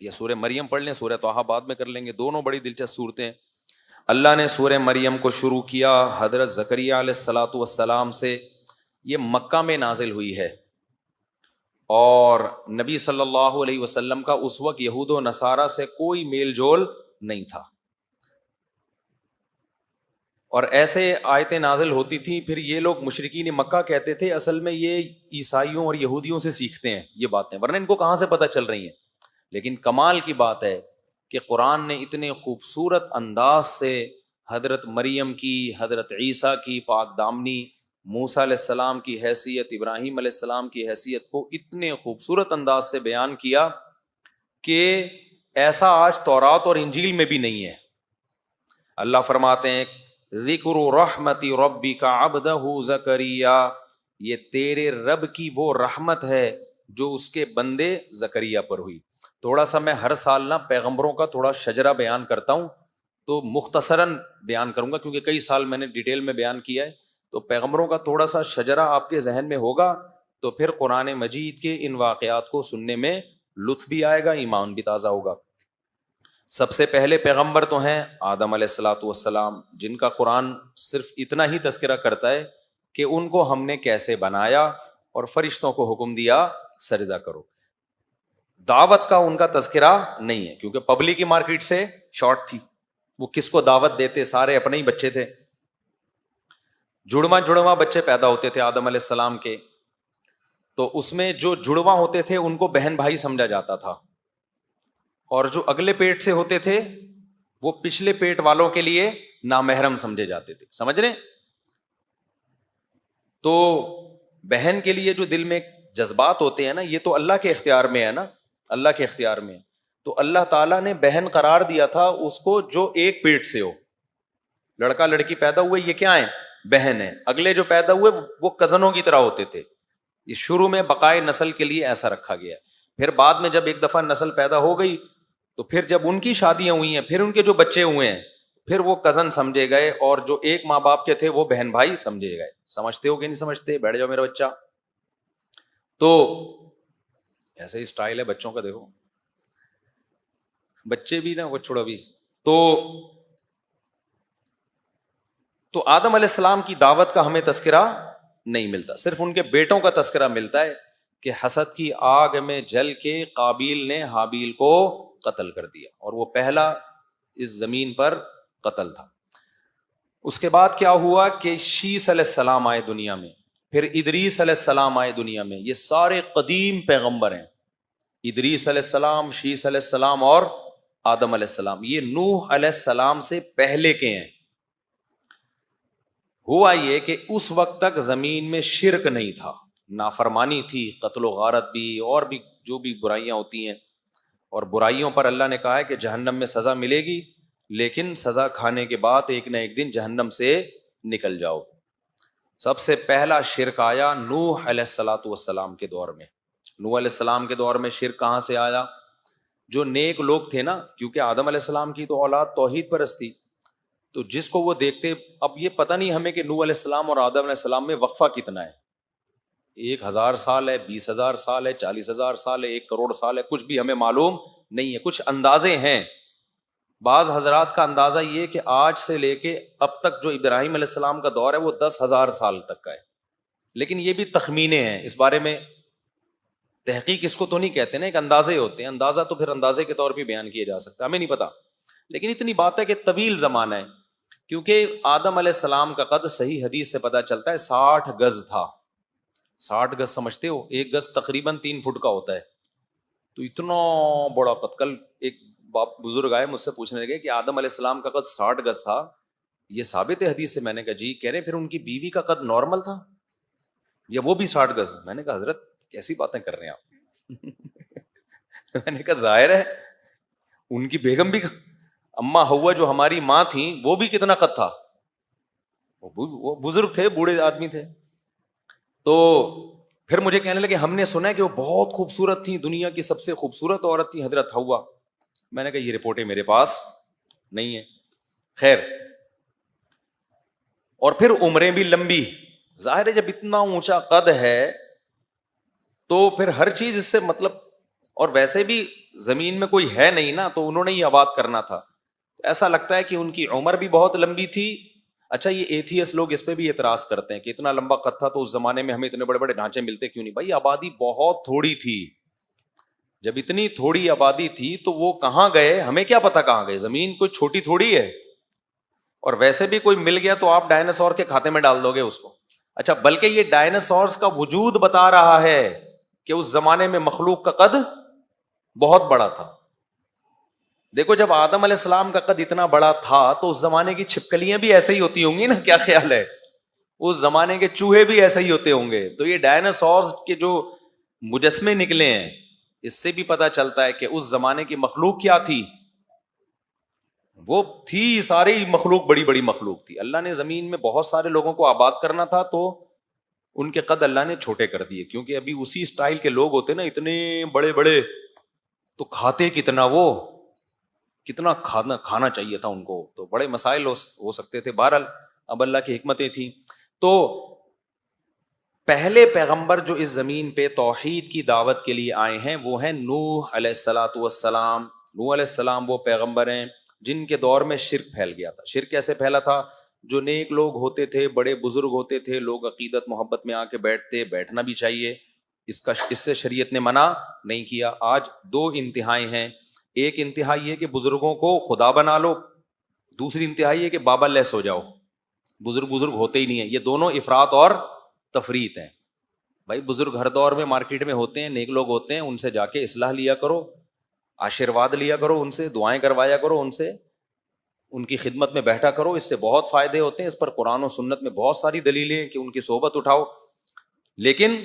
یا سورہ مریم پڑھ لیں, سورہ طٰہٰ بعد میں کر لیں گے, دونوں بڑی دلچسپ صورتیں ہیں. اللہ نے سورہ مریم کو شروع کیا حضرت زکریا علیہ الصلاۃ والسلام سے. یہ مکہ میں نازل ہوئی ہے, اور نبی صلی اللہ علیہ وسلم کا اس وقت یہود و نصارہ سے کوئی میل جول نہیں تھا, اور ایسے آیتیں نازل ہوتی تھیں. پھر یہ لوگ مشرکین مکہ کہتے تھے اصل میں یہ عیسائیوں اور یہودیوں سے سیکھتے ہیں یہ باتیں, ورنہ ان کو کہاں سے پتہ چل رہی ہیں. لیکن کمال کی بات ہے کہ قرآن نے اتنے خوبصورت انداز سے حضرت مریم کی, حضرت عیسیٰ کی پاک دامنی, موسیٰ علیہ السلام کی حیثیت, ابراہیم علیہ السلام کی حیثیت کو اتنے خوبصورت انداز سے بیان کیا کہ ایسا آج تورات اور انجیل میں بھی نہیں ہے. اللہ فرماتے ہیں ذکر رحمت ربک عبدہ زکریا, یہ تیرے رب کی وہ رحمت ہے جو اس کے بندے زکریا پر ہوئی. تھوڑا سا میں ہر سال نا پیغمبروں کا تھوڑا شجرہ بیان کرتا ہوں, تو مختصراً بیان کروں گا کیونکہ کئی سال میں نے ڈیٹیل میں بیان کیا ہے. تو پیغمبروں کا تھوڑا سا شجرہ آپ کے ذہن میں ہوگا تو پھر قرآن مجید کے ان واقعات کو سننے میں لطف بھی آئے گا, ایمان بھی تازہ ہوگا. سب سے پہلے پیغمبر تو ہیں آدم علیہ الصلاۃ والسلام, جن کا قرآن صرف اتنا ہی تذکرہ کرتا ہے کہ ان کو ہم نے کیسے بنایا اور فرشتوں کو حکم دیا سجدہ کرو. دعوت کا ان کا تذکرہ نہیں ہے کیونکہ پبلک کی مارکیٹ سے شارٹ تھی, وہ کس کو دعوت دیتے, سارے اپنے ہی بچے تھے. جڑواں بچے پیدا ہوتے تھے آدم علیہ السلام کے, تو اس میں جو جڑواں ہوتے تھے ان کو بہن بھائی سمجھا جاتا تھا, اور جو اگلے پیٹ سے ہوتے تھے وہ پچھلے پیٹ والوں کے لیے نامحرم سمجھے جاتے تھے. سمجھ رہے؟ تو بہن کے لیے جو دل میں جذبات ہوتے ہیں نا, یہ تو اللہ کے اختیار میں ہے نا, اللہ کے اختیار میں. تو اللہ تعالیٰ نے بہن قرار دیا تھا اس کو جو ایک پیٹ سے ہو. لڑکا لڑکی پیدا ہوئے یہ کیا ہے؟ بہن ہے. اگلے جو پیدا ہوئے وہ کزنوں کی طرح ہوتے تھے. یہ شروع میں بقائے نسل کے لیے ایسا رکھا گیا. پھر بعد میں جب ایک دفعہ نسل پیدا ہو گئی تو پھر جب ان کی شادیاں ہوئی ہیں, پھر ان کے جو بچے ہوئے ہیں, پھر وہ کزن سمجھے گئے, اور جو ایک ماں باپ کے تھے وہ بہن بھائی سمجھے گئے. سمجھتے ہو کہ نہیں سمجھتے؟ بیٹھ جاؤ میرا بچہ. تو ایسے ہی سٹائل ہے بچوں کا, دیکھو بچے بھی نا وہ چھوڑو بھی. تو آدم علیہ السلام کی دعوت کا ہمیں تذکرہ نہیں ملتا, صرف ان کے بیٹوں کا تذکرہ ملتا ہے کہ حسد کی آگ میں جل کے قابیل نے حابیل کو قتل کر دیا, اور وہ پہلا اس زمین پر قتل تھا. اس کے بعد کیا ہوا کہ شیس علیہ السلام آئے دنیا میں, پھر ادریس علیہ السلام آئے دنیا میں. یہ سارے قدیم پیغمبر ہیں, ادریس علیہ السلام, شیس علیہ السلام اور آدم علیہ السلام. یہ نوح علیہ السلام سے پہلے کے ہیں. ہوا یہ کہ اس وقت تک زمین میں شرک نہیں تھا, نافرمانی تھی, قتل و غارت بھی, اور بھی جو بھی برائیاں ہوتی ہیں. اور برائیوں پر اللہ نے کہا ہے کہ جہنم میں سزا ملے گی, لیکن سزا کھانے کے بعد ایک نہ ایک دن جہنم سے نکل جاؤ. سب سے پہلا شرک آیا نوح علیہ الصلاۃ والسلام کے دور میں. نوح علیہ السلام کے دور میں شرک کہاں سے آیا؟ جو نیک لوگ تھے نا, کیونکہ آدم علیہ السلام کی تو اولاد توحید پرست تھی, تو جس کو وہ دیکھتے, اب یہ پتہ نہیں ہمیں کہ نوح علیہ السلام اور آدم علیہ السلام میں وقفہ کتنا ہے, 1000 سال ہے, 20,000 سال ہے, 40,000 سال ہے, 1 کروڑ سال ہے, کچھ بھی ہمیں معلوم نہیں ہے. کچھ اندازے ہیں. بعض حضرات کا اندازہ یہ کہ آج سے لے کے اب تک جو ابراہیم علیہ السلام کا دور ہے وہ 10,000 سال تک کا ہے, لیکن یہ بھی تخمینے ہیں, اس بارے میں تحقیق اس کو تو نہیں کہتے نا, ایک اندازے ہوتے ہیں. اندازہ تو پھر اندازے کے طور پہ بیان کیا جا سکتا ہے, ہمیں نہیں پتا, لیکن اتنی بات ہے کہ طویل زمانہ ہے. کیونکہ آدم علیہ السلام کا قد صحیح حدیث سے پتہ چلتا ہے 60 گز تھا. 60 گز سمجھتے ہو؟ 1 گز تقریباً 3 فٹ کا ہوتا ہے. تو اتنا بڑا قد. کل ایک باپ بزرگ آئے مجھ سے پوچھنے لگے کہ آدم علیہ السلام کا قد 60 گز تھا, یہ ثابت ہے حدیث سے؟ میں نے کہا جی. کہہ رہے پھر ان کی بیوی کا قد نارمل تھا یا وہ بھی 60 گز؟ میں نے کہا حضرت کیسی باتیں کر رہے ہیں آپ. میں نے کہا ظاہر ہے ان کی بیگم بھی, اما ہوا جو ہماری ماں تھیں, وہ بھی کتنا قد تھا, وہ بزرگ تھے, بوڑھے آدمی تھے. تو پھر مجھے کہنے لگے ہم نے سنا ہے کہ وہ بہت خوبصورت تھیں, دنیا کی سب سے خوبصورت عورت تھی حضرت ہوا. میں نے کہا یہ رپورٹیں میرے پاس نہیں ہیں. خیر, اور پھر عمریں بھی لمبی. ظاہر ہے جب اتنا اونچا قد ہے تو پھر ہر چیز اس سے مطلب اور ویسے بھی زمین میں کوئی ہے نہیں نا، تو انہوں نے ہی آباد کرنا تھا. ایسا لگتا ہے کہ ان کی عمر بھی بہت لمبی تھی. اچھا یہ ایتھیس لوگ اس پہ بھی اعتراض کرتے ہیں کہ اتنا لمبا قد تھا تو اس زمانے میں ہمیں اتنے بڑے بڑے ڈھانچے ملتے کیوں نہیں؟ بھائی آبادی بہت تھوڑی تھی. جب اتنی تھوڑی آبادی تھی تو وہ کہاں گئے؟ ہمیں کیا پتا کہاں گئے؟ زمین کوئی چھوٹی تھوڑی ہے. اور ویسے بھی کوئی مل گیا تو آپ ڈائناسور کے کھاتے میں ڈال دو گے اس کو. اچھا بلکہ یہ ڈائناسورس کا وجود بتا رہا ہے کہ اس زمانے میں مخلوق کا قد بہت بڑا تھا. دیکھو جب آدم علیہ السلام کا قد اتنا بڑا تھا تو اس زمانے کی چھپکلیاں بھی ایسے ہی ہوتی ہوں گی نا، کیا خیال ہے؟ اس زمانے کے چوہے بھی ایسے ہی ہوتے ہوں گے. تو یہ ڈائناسورس کے جو مجسمے نکلے ہیں اس سے بھی پتا چلتا ہے کہ اس زمانے کی مخلوق کیا تھی. وہ تھی ساری مخلوق بڑی بڑی مخلوق تھی. اللہ نے زمین میں بہت سارے لوگوں کو آباد کرنا تھا تو ان کے قد اللہ نے چھوٹے کر دیے، کیونکہ ابھی اسی سٹائل کے لوگ ہوتے نا اتنے بڑے بڑے، تو کھاتے کتنا، وہ کتنا کھانا چاہیے تھا ان کو، تو بڑے مسائل ہو سکتے تھے. بہرحال اب اللہ کی حکمتیں تھیں. تو پہلے پیغمبر جو اس زمین پہ توحید کی دعوت کے لیے آئے ہیں وہ ہیں نوح علیہ الصلوۃ والسلام. نوح علیہ السلام وہ پیغمبر ہیں جن کے دور میں شرک پھیل گیا تھا. شرک کیسے پھیلا تھا؟ جو نیک لوگ ہوتے تھے، بڑے بزرگ ہوتے تھے، لوگ عقیدت محبت میں آ کے بیٹھنا بھی چاہیے، اس سے شریعت نے منع نہیں کیا. آج دو انتہائی ہیں، ایک انتہا یہ کہ بزرگوں کو خدا بنا لو، دوسری انتہا یہ کہ بابا لیس ہو جاؤ، بزرگ ہوتے ہی نہیں ہیں. یہ دونوں افراط اور تفریط ہیں. بھائی بزرگ ہر دور میں مارکیٹ میں ہوتے ہیں، نیک لوگ ہوتے ہیں، ان سے جا کے اصلاح لیا کرو، آشیرواد لیا کرو، ان سے دعائیں کروایا کرو، ان کی خدمت میں بیٹھا کرو، اس سے بہت فائدے ہوتے ہیں. اس پر قرآن و سنت میں بہت ساری دلیلیں ہیں کہ ان کی صحبت اٹھاؤ. لیکن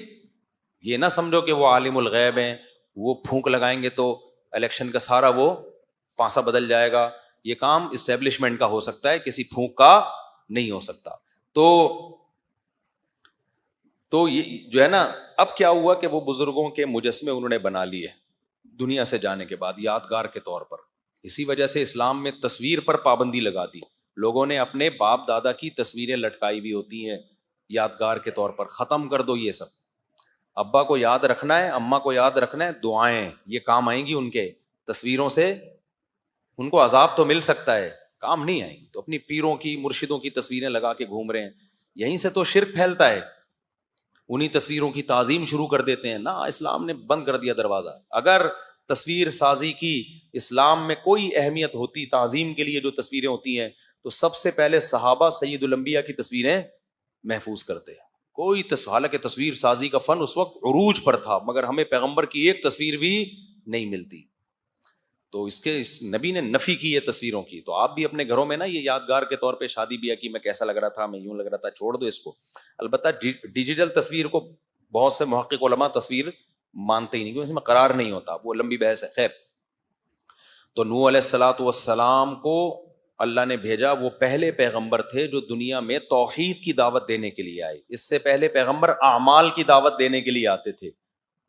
یہ نہ سمجھو کہ وہ عالم الغیب ہیں، وہ پھونک لگائیں گے تو الیکشن کا سارا وہ پانسا بدل جائے گا. یہ کام اسٹیبلشمنٹ کا ہو سکتا ہے، کسی پھونک کا نہیں ہو سکتا. تو یہ جو ہے نا، اب کیا ہوا کہ وہ بزرگوں کے مجسمے انہوں نے بنا لیے دنیا سے جانے کے بعد یادگار کے طور پر. اسی وجہ سے اسلام میں تصویر پر پابندی لگا دی. لوگوں نے اپنے باپ دادا کی تصویریں لٹکائی ہوئی ہوتی ہیں یادگار کے طور پر. ختم کر دو یہ سب. ابا کو یاد رکھنا ہے، اماں کو یاد رکھنا ہے، دعائیں یہ کام آئیں گی ان کے. تصویروں سے ان کو عذاب تو مل سکتا ہے، کام نہیں آئیں گی. تو اپنی پیروں کی مرشدوں کی تصویریں لگا کے گھوم رہے ہیں، یہیں سے تو شرک پھیلتا ہے. انہی تصویروں کی تعظیم شروع کر دیتے ہیں. نا اسلام نے بند کر دیا دروازہ. اگر تصویر سازی کی اسلام میں کوئی اہمیت ہوتی تعظیم کے لیے جو تصویریں ہوتی ہیں، تو سب سے پہلے صحابہ سید الانبیاء کی تصویریں محفوظ کرتے ہیں. کوئی حالانکہ تصویر سازی کا فن اس وقت عروج پر تھا، مگر ہمیں پیغمبر کی ایک تصویر بھی نہیں ملتی. تو اس نبی نے نفی کی ہے تصویروں کی. تو آپ بھی اپنے گھروں میں نا یہ یادگار کے طور پہ شادی بیاہ کی، میں کیسا لگ رہا تھا، میں یوں لگ رہا تھا، چھوڑ دو اس کو. البتہ ڈیجیٹل تصویر کو بہت سے محقق علماء تصویر مانتے ہی نہیں، کیونکہ اس میں قرار نہیں ہوتا، وہ لمبی بحث ہے. خیر، تو نوح علیہ الصلوۃ والسلام کو اللہ نے بھیجا. وہ پہلے پیغمبر تھے جو دنیا میں توحید کی دعوت دینے کے لیے آئے. اس سے پہلے پیغمبر اعمال کی دعوت دینے کے لیے آتے تھے،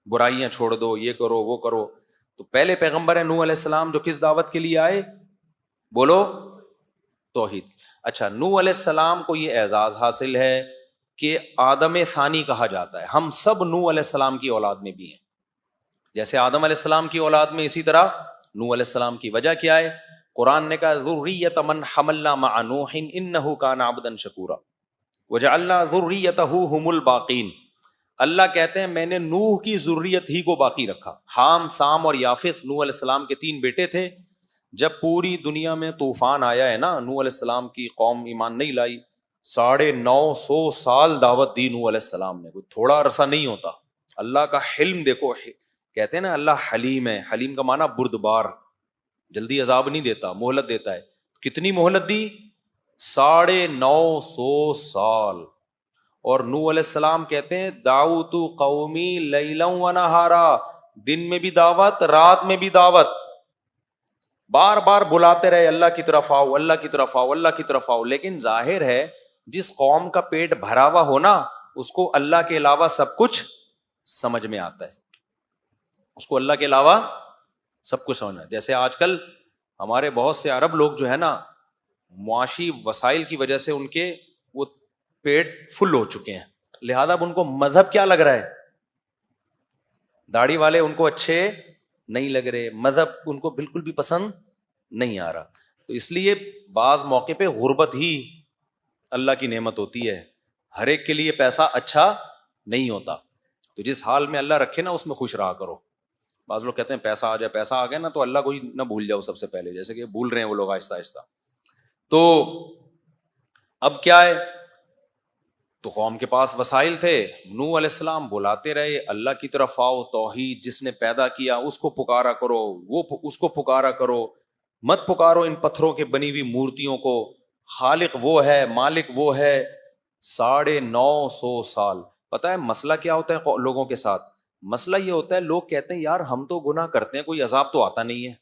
برائیاں چھوڑ دو، یہ کرو وہ کرو. تو پہلے پیغمبر ہے نوح علیہ السلام جو کس دعوت کے لیے آئے؟ بولو، توحید. اچھا، نوح علیہ السلام کو یہ اعزاز حاصل ہے کہ آدم ثانی کہا جاتا ہے. ہم سب نوح علیہ السلام کی اولاد میں بھی ہیں. جیسے آدم علیہ السلام کی اولاد میں، اسی طرح نوح علیہ السلام کی. وجہ کیا ہے؟ قرآن نے کہا ذریۃ من حملنا مع نوح انہ کان عبدا شکورا وجعلنا ذریتہ هم الباقین. اللہ کہتے ہیں میں نے نوح کی ذریت ہی کو باقی رکھا. حام، سام اور یافث نوح علیہ السلام کے 3 بیٹے تھے. جب پوری دنیا میں طوفان آیا ہے نا، نوح علیہ السلام کی قوم ایمان نہیں لائی. 950 سال دعوت دی نوح علیہ السلام نے، کوئی تھوڑا عرصہ نہیں ہوتا. اللہ کا حلم دیکھو، کہتے ہیں نا اللہ حلیم ہے. حلیم کا معنی بردبار، جلدی عذاب نہیں دیتا، مہلت دیتا ہے. کتنی مہلت دی؟ 950 سال. اور نوح علیہ السلام کہتے ہیں دعوت قومی لیلا و نہارا، دن میں بھی دعوت، رات میں بھی دعوت. بار بار بلاتے رہے اللہ کی طرف آؤ، اللہ کی طرف آؤ، اللہ کی طرف آؤ. لیکن ظاہر ہے جس قوم کا پیٹ بھرا ہوا ہونا اس کو اللہ کے علاوہ سب کچھ سمجھ میں آتا ہے، اس کو اللہ کے علاوہ سب کچھ سمجھنا ہے. جیسے آج کل ہمارے بہت سے عرب لوگ جو ہے نا، معاشی وسائل کی وجہ سے ان کے وہ پیٹ فل ہو چکے ہیں، لہذا اب ان کو مذہب کیا لگ رہا ہے؟ داڑھی والے ان کو اچھے نہیں لگ رہے, مذہب ان کو بالکل بھی پسند نہیں آ رہا. تو اس لیے بعض موقع پہ غربت ہی اللہ کی نعمت ہوتی ہے. ہر ایک کے لیے پیسہ اچھا نہیں ہوتا, تو جس حال میں اللہ رکھے نا اس میں خوش رہا کرو. بعض لوگ کہتے ہیں پیسہ آ جائے, پیسہ آ گیا نا تو اللہ کو ہی نہ بھول جاؤ سب سے پہلے, جیسے کہ بھول رہے ہیں وہ لوگ آہستہ آہستہ. تو اب کیا ہے, تو قوم کے پاس وسائل تھے, نوح علیہ السلام بلاتے رہے اللہ کی طرف آؤ, توحید جس نے پیدا کیا اس کو پکارا کرو, وہ اس کو پکارا کرو, مت پکارو ان پتھروں کے بنی ہوئی مورتیوں کو, خالق وہ ہے, مالک وہ ہے. 950 سال. پتہ ہے مسئلہ کیا ہوتا ہے لوگوں کے ساتھ؟ مسئلہ یہ ہوتا ہے لوگ کہتے ہیں یار ہم تو گناہ کرتے ہیں, کوئی عذاب تو آتا نہیں ہے.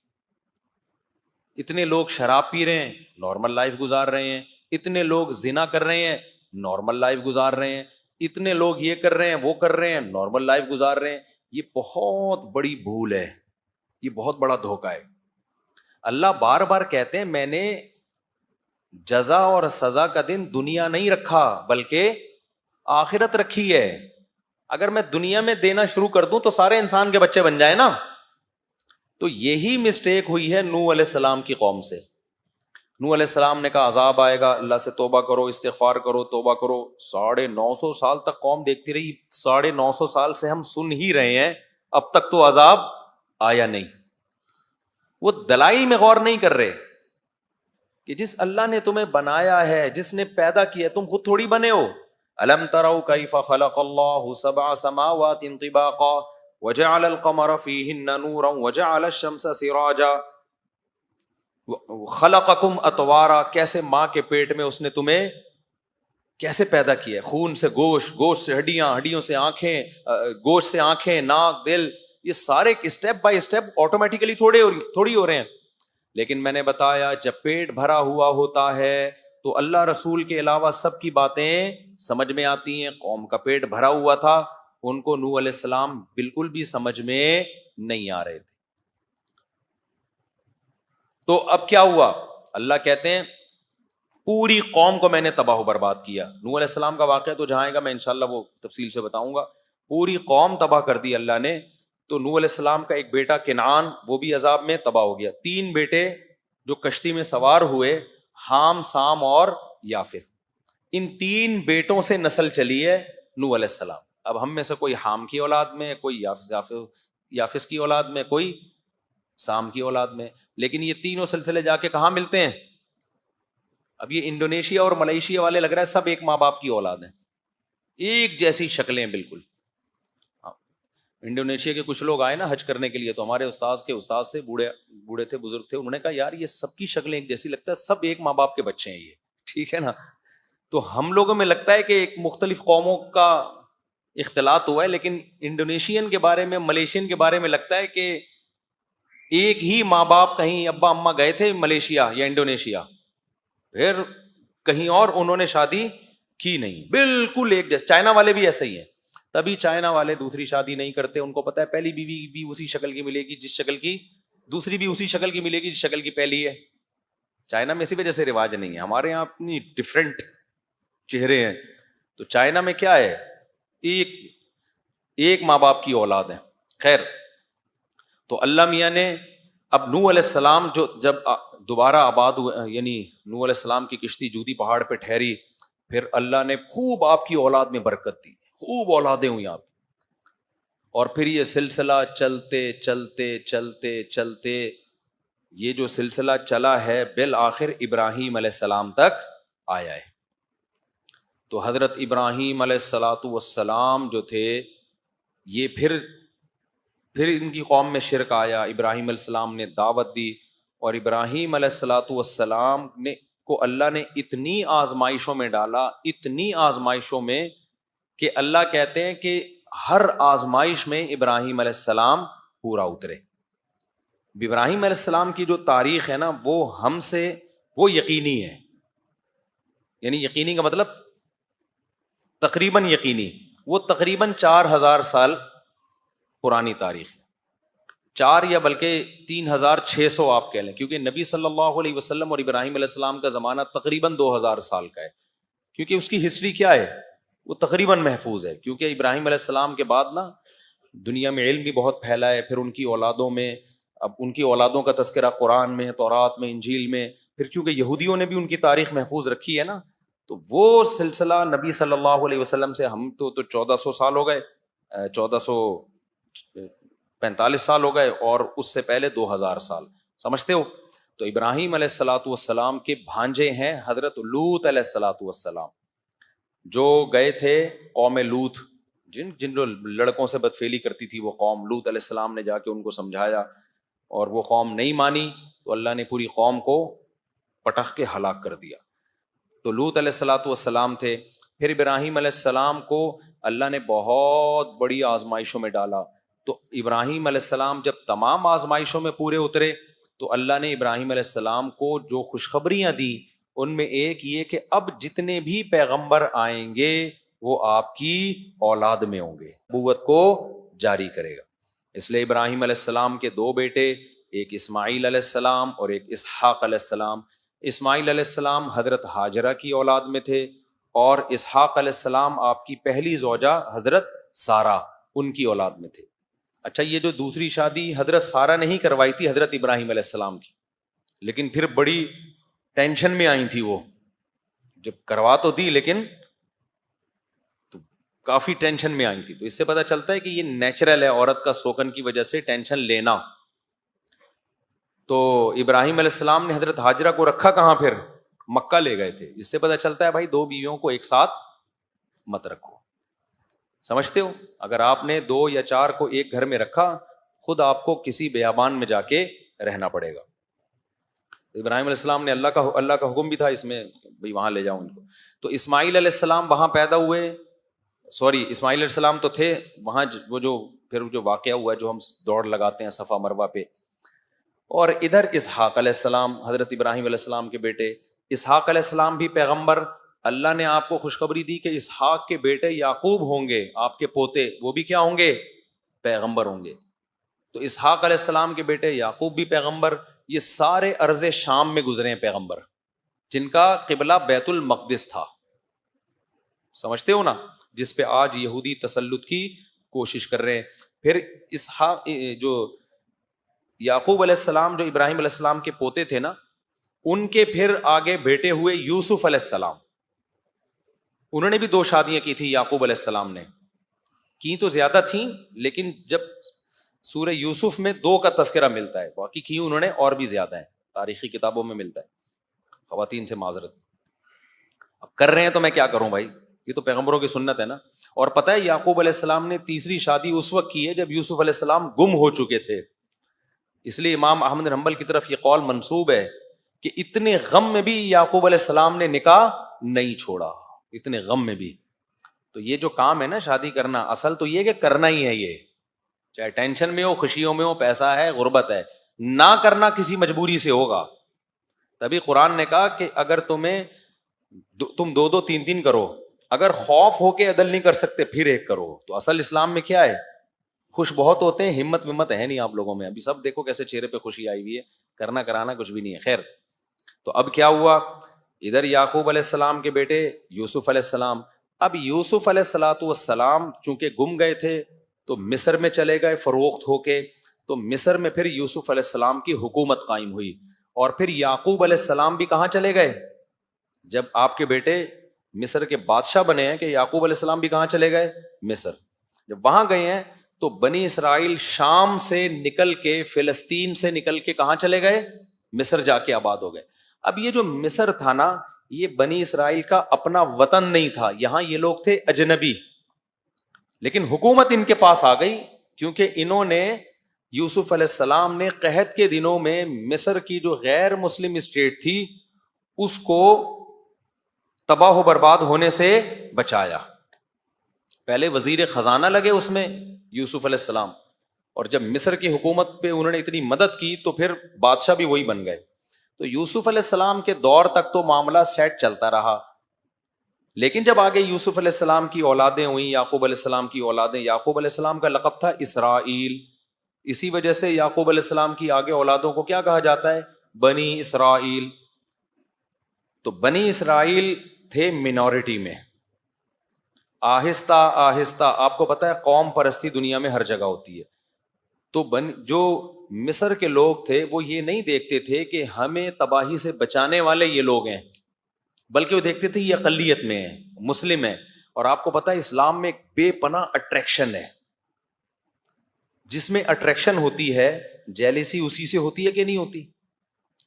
اتنے لوگ شراب پی رہے ہیں, نارمل لائف گزار رہے ہیں. اتنے لوگ زنا کر رہے ہیں, نارمل لائف گزار رہے ہیں. اتنے لوگ یہ کر رہے ہیں, وہ کر رہے ہیں, نارمل لائف گزار رہے ہیں. یہ بہت بڑی بھول ہے, یہ بہت بڑا دھوکہ ہے. اللہ بار بار کہتے ہیں میں نے جزا اور سزا کا دن دنیا نہیں رکھا بلکہ آخرت رکھی ہے. اگر میں دنیا میں دینا شروع کر دوں تو سارے انسان کے بچے بن جائیں نا. تو یہی مسٹیک ہوئی ہے نوح علیہ السلام کی قوم سے. نوح علیہ السلام نے کہا عذاب آئے گا, اللہ سے توبہ کرو, استغفار کرو, توبہ کرو. 950 سال تک قوم دیکھتی رہی. 950 سال سے ہم سن ہی رہے ہیں, اب تک تو عذاب آیا نہیں. وہ دلائل میں غور نہیں کر رہے کہ جس اللہ نے تمہیں بنایا ہے, جس نے پیدا کیا, تم خود تھوڑی بنے ہو. الم تروا کیف خلق اللہ 7 سماوات طباقا وجعل القمر فیہن نورا وجعل الشمس سراجا خلقکم اطوارا. کیسے ماں کے پیٹ میں اس نے تمہیں کیسے پیدا کیا, خون سے گوشت, گوشت سے ہڈیاں, ہڈیوں سے آنکھیں, گوشت سے آنکھیں, ناک, دل, یہ سارے اسٹیپ بائی اسٹیپ آٹومیٹیکلی تھوڑی ہو رہے ہیں. لیکن میں نے بتایا جب پیٹ بھرا ہوا ہوتا ہے تو اللہ رسول کے علاوہ سب کی باتیں سمجھ میں آتی ہیں. قوم کا پیٹ بھرا ہوا تھا, ان کو نوح علیہ السلام بالکل بھی سمجھ میں نہیں آ رہے تھے. تو اب کیا ہوا؟ اللہ کہتے ہیں پوری قوم کو میں نے تباہ و برباد کیا. نوح علیہ السلام کا واقعہ تو جہاں آئے گا میں انشاءاللہ وہ تفصیل سے بتاؤں گا. پوری قوم تباہ کر دی اللہ نے. تو نوح علیہ السلام کا ایک بیٹا کنعان, وہ بھی عذاب میں تباہ ہو گیا. 3 بیٹے جو کشتی میں سوار ہوئے, حام, سام اور یافس. ان 3 بیٹوں سے نسل چلی ہے نوح علیہ السلام. اب ہم میں سے کوئی حام کی اولاد میں, کوئی یافس کی اولاد میں, کوئی سام کی اولاد میں. لیکن یہ تینوں سلسلے جا کے کہاں ملتے ہیں؟ اب یہ انڈونیشیا اور ملیشیا والے لگ رہا ہے سب ایک ماں باپ کی اولاد ہیں, ایک جیسی شکلیں بالکل. انڈونیشیا کے کچھ لوگ آئے نا حج کرنے کے لیے, تو ہمارے استاد سے بوڑھے تھے, بزرگ تھے, انہوں نے کہا یار یہ سب کی شکلیں ایک جیسی, لگتا ہے سب ایک ماں باپ کے بچے ہیں یہ. ٹھیک ہے نا. تو ہم لوگوں میں لگتا ہے کہ ایک مختلف قوموں کا اختلاط ہوا ہے, لیکن انڈونیشین کے بارے میں, ملیشین کے بارے میں لگتا ہے کہ ایک ہی ماں باپ, کہیں ابا اماں گئے تھے ملیشیا یا انڈونیشیا, پھر کہیں اور انہوں نے شادی کی نہیں, بالکل ایک جیسے. چائنا والے بھی ایسے ہی ہیں, تبھی چائنا والے دوسری شادی نہیں کرتے. ان کو پتا ہے پہلی بیوی بھی اسی شکل کی ملے گی جس شکل کی دوسری بھی اسی شکل کی ملے گی جس شکل کی پہلی ہے. چائنا میں اسی وجہ سے رواج نہیں ہے. ہمارے یہاں اپنی ڈفرینٹ چہرے ہیں. تو چائنا میں کیا ہے, ایک ماں باپ کی اولاد ہے. خیر, تو اللہ میاں نے اب نوح علیہ السلام جو جب دوبارہ آباد ہوئے, یعنی نوح علیہ السلام کی کشتی جودی پہاڑ پہ ٹھہری, پھر اللہ نے خوب آپ کی اولاد میں برکت دی, خوب اولادیں ہوئی آپ. اور پھر یہ سلسلہ چلتے چلتے چلتے چلتے یہ جو سلسلہ چلا ہے بالآخر ابراہیم علیہ السلام تک آیا ہے. تو حضرت ابراہیم علیہ الصلاۃ والسلام جو تھے, یہ پھر ان کی قوم میں شرک آیا. ابراہیم علیہ السلام نے دعوت دی, اور ابراہیم علیہ الصلاۃ والسلام نے کو اللہ نے اتنی آزمائشوں میں ڈالا, اتنی آزمائشوں میں کہ اللہ کہتے ہیں کہ ہر آزمائش میں ابراہیم علیہ السلام پورا اترے. ابراہیم علیہ السلام کی جو تاریخ ہے نا, وہ ہم سے وہ یقینی ہے. یعنی یقینی کا مطلب تقریباً یقینی, وہ تقریباً 4000 سال پرانی تاریخ ہے. 4 یا بلکہ 3600 آپ کہہ لیں, کیونکہ نبی صلی اللہ علیہ وسلم اور ابراہیم علیہ السلام کا زمانہ تقریباً 2000 سال کا ہے. کیونکہ اس کی ہسٹری کیا ہے, وہ تقریباً محفوظ ہے. کیونکہ ابراہیم علیہ السلام کے بعد نا دنیا میں علم بھی بہت پھیلا ہے، پھر ان کی اولادوں میں، اب ان کی اولادوں کا تذکرہ قرآن میں، تورات میں، انجیل میں، پھر کیونکہ یہودیوں نے بھی ان کی تاریخ محفوظ رکھی ہے نا، تو وہ سلسلہ نبی صلی اللہ علیہ وسلم سے ہم تو 1400 سال ہو گئے، 1445 سال ہو گئے، اور اس سے پہلے 2000 سال، سمجھتے ہو؟ تو ابراہیم علیہ الصلاۃ والسلام کے بھانجے ہیں حضرت لوط علیہ الصلاۃ والسلام، جو گئے تھے قوم لوط، جن جن لڑکوں سے بدفعلی کرتی تھی وہ قوم، لوط علیہ السلام نے جا کے ان کو سمجھایا اور وہ قوم نہیں مانی، تو اللہ نے پوری قوم کو پٹخ کے ہلاک کر دیا۔ تو لوط علیہ الصلاۃ والسلام تھے، پھر ابراہیم علیہ السلام کو اللہ نے بہت بڑی آزمائشوں میں ڈالا، تو ابراہیم علیہ السلام جب تمام آزمائشوں میں پورے اترے تو اللہ نے ابراہیم علیہ السلام کو جو خوشخبریاں دی ان میں ایک یہ کہ اب جتنے بھی پیغمبر آئیں گے وہ آپ کی اولاد میں ہوں گے، نبوت کو جاری کرے گا۔ اس لیے ابراہیم علیہ السلام کے 2 بیٹے، ایک اسماعیل علیہ السلام اور ایک اسحاق علیہ السلام۔ اسماعیل علیہ السلام حضرت ہاجرہ کی اولاد میں تھے، اور اسحاق علیہ السلام آپ کی پہلی زوجہ حضرت سارہ ان کی اولاد میں تھے۔ اچھا، یہ جو دوسری شادی حضرت سارہ نے ہی کروائی تھی حضرت ابراہیم علیہ السلام کی، لیکن پھر بڑی ٹینشن میں آئی تھی، وہ جب کروا تو دی لیکن تو کافی ٹینشن میں آئی تھی۔ تو اس سے پتہ چلتا ہے کہ یہ نیچرل ہے عورت کا سوکن کی وجہ سے ٹینشن لینا۔ تو ابراہیم علیہ السلام نے حضرت ہاجرہ کو رکھا کہاں؟ پھر مکہ لے گئے تھے۔ اس سے پتہ چلتا ہے بھائی 2 بیویوں کو ایک ساتھ مت رکھو، سمجھتے ہو؟ اگر آپ نے 2 یا 4 کو ایک گھر میں رکھا، خود آپ کو کسی بیابان میں جا کے رہنا پڑے گا۔ ابراہیم علیہ السلام نے اللہ کا حکم بھی تھا اس میں، بھائی وہاں لے جاؤ ان کو۔ تو اسماعیل علیہ السلام وہاں پیدا ہوئے، اسماعیل علیہ السلام تو تھے وہاں، وہ جو پھر جو واقعہ ہوا جو ہم دوڑ لگاتے ہیں صفا مروہ پہ، اور ادھر اسحاق علیہ السلام حضرت ابراہیم علیہ السلام کے بیٹے، اسحاق علیہ السلام بھی پیغمبر۔ اللہ نے آپ کو خوشخبری دی کہ اسحاق کے بیٹے یعقوب ہوں گے، آپ کے پوتے، وہ بھی کیا ہوں گے؟ پیغمبر ہوں گے۔ تو اسحاق علیہ السلام کے بیٹے یعقوب بھی پیغمبر۔ یہ سارے ارض شام میں گزرے ہیں پیغمبر، جن کا قبلہ بیت المقدس تھا، سمجھتے ہو نا، جس پہ آج یہودی تسلط کی کوشش کر رہے ہیں۔ پھر اسحاق جو یعقوب علیہ السلام جو ابراہیم علیہ السلام کے پوتے تھے نا، ان کے پھر آگے بیٹے ہوئے یوسف علیہ السلام۔ انہوں نے بھی 2 شادیاں کی تھی یعقوب علیہ السلام نے، کی تو زیادہ تھیں لیکن جب سورہ یوسف میں 2 کا تذکرہ ملتا ہے، باقی کی انہوں نے اور بھی زیادہ ہیں، تاریخی کتابوں میں ملتا ہے۔ خواتین سے معذرت، اب کر رہے ہیں تو میں کیا کروں بھائی، یہ تو پیغمبروں کی سنت ہے نا۔ اور پتہ ہے یعقوب علیہ السلام نے تیسری شادی اس وقت کی ہے جب یوسف علیہ السلام گم ہو چکے تھے، اس لیے امام احمد بن حنبل کی طرف یہ قول منسوب ہے کہ اتنے غم میں بھی یعقوب علیہ السلام نے نکاح نہیں چھوڑا، اتنے غم میں بھی۔ تو یہ جو کام ہے نا شادی کرنا، اصل تو یہ کہ کرنا ہی ہے، یہ چاہے ٹینشن میں ہو، خوشیوں میں ہو، پیسہ ہے، غربت ہے، نہ کرنا کسی مجبوری سے ہوگا۔ تبھی قرآن نے کہا کہ اگر تم 2 3 کرو، اگر خوف ہو کے عدل نہیں کر سکتے پھر 1 کرو۔ تو اصل اسلام میں کیا ہے؟ خوش بہت ہوتے ہیں، ہمت ہے نہیں آپ لوگوں میں، ابھی سب دیکھو کیسے چہرے پہ خوشی آئی ہوئی ہے، کرنا کرانا کچھ بھی نہیں ہے۔ خیر، تو اب کیا ہوا؟ ادھر یعقوب علیہ السلام کے بیٹے یوسف علیہ السلام۔ اب یوسف علیہ الصلاۃ والسلام چونکہ گم گئے تھے تو مصر میں چلے گئے فروخت ہو کے، تو مصر میں پھر یوسف علیہ السلام کی حکومت قائم ہوئی، اور پھر یعقوب علیہ السلام بھی کہاں چلے گئے؟ جب آپ کے بیٹے مصر کے بادشاہ بنے ہیں کہ یعقوب علیہ السلام بھی کہاں چلے گئے؟ مصر۔ جب وہاں گئے ہیں تو بنی اسرائیل شام سے نکل کے، فلسطین سے نکل کے کہاں چلے گئے؟ مصر جا کے آباد ہو گئے۔ اب یہ جو مصر تھا نا، یہ بنی اسرائیل کا اپنا وطن نہیں تھا، یہاں یہ لوگ تھے اجنبی، لیکن حکومت ان کے پاس آ گئی کیونکہ انہوں نے، یوسف علیہ السلام نے قحط کے دنوں میں مصر کی جو غیر مسلم اسٹیٹ تھی اس کو تباہ و برباد ہونے سے بچایا۔ پہلے وزیر خزانہ لگے اس میں یوسف علیہ السلام، اور جب مصر کی حکومت پہ انہوں نے اتنی مدد کی تو پھر بادشاہ بھی وہی بن گئے۔ تو یوسف علیہ السلام کے دور تک تو معاملہ سیٹ چلتا رہا، لیکن جب آگے یوسف علیہ السلام کی اولادیں ہوئیں، یعقوب علیہ السلام کی اولادیں، یعقوب علیہ السلام کا لقب تھا اسرائیل، اسی وجہ سے یعقوب علیہ السلام کی آگے اولادوں کو کیا کہا جاتا ہے؟ بنی اسرائیل۔ تو بنی اسرائیل تھے مینورٹی میں، آہستہ آہستہ، آپ کو پتا ہے قوم پرستی دنیا میں ہر جگہ ہوتی ہے، تو جو مصر کے لوگ تھے وہ یہ نہیں دیکھتے تھے کہ ہمیں تباہی سے بچانے والے یہ لوگ ہیں، بلکہ وہ دیکھتے تھے یہ اقلیت میں ہیں، مسلم ہیں. اور آپ کو پتا ہے اسلام میں ایک بے پناہ اٹریکشن ہے، جس میں اٹریکشن ہوتی ہے جیلیسی اسی سے ہوتی ہے کہ نہیں ہوتی؟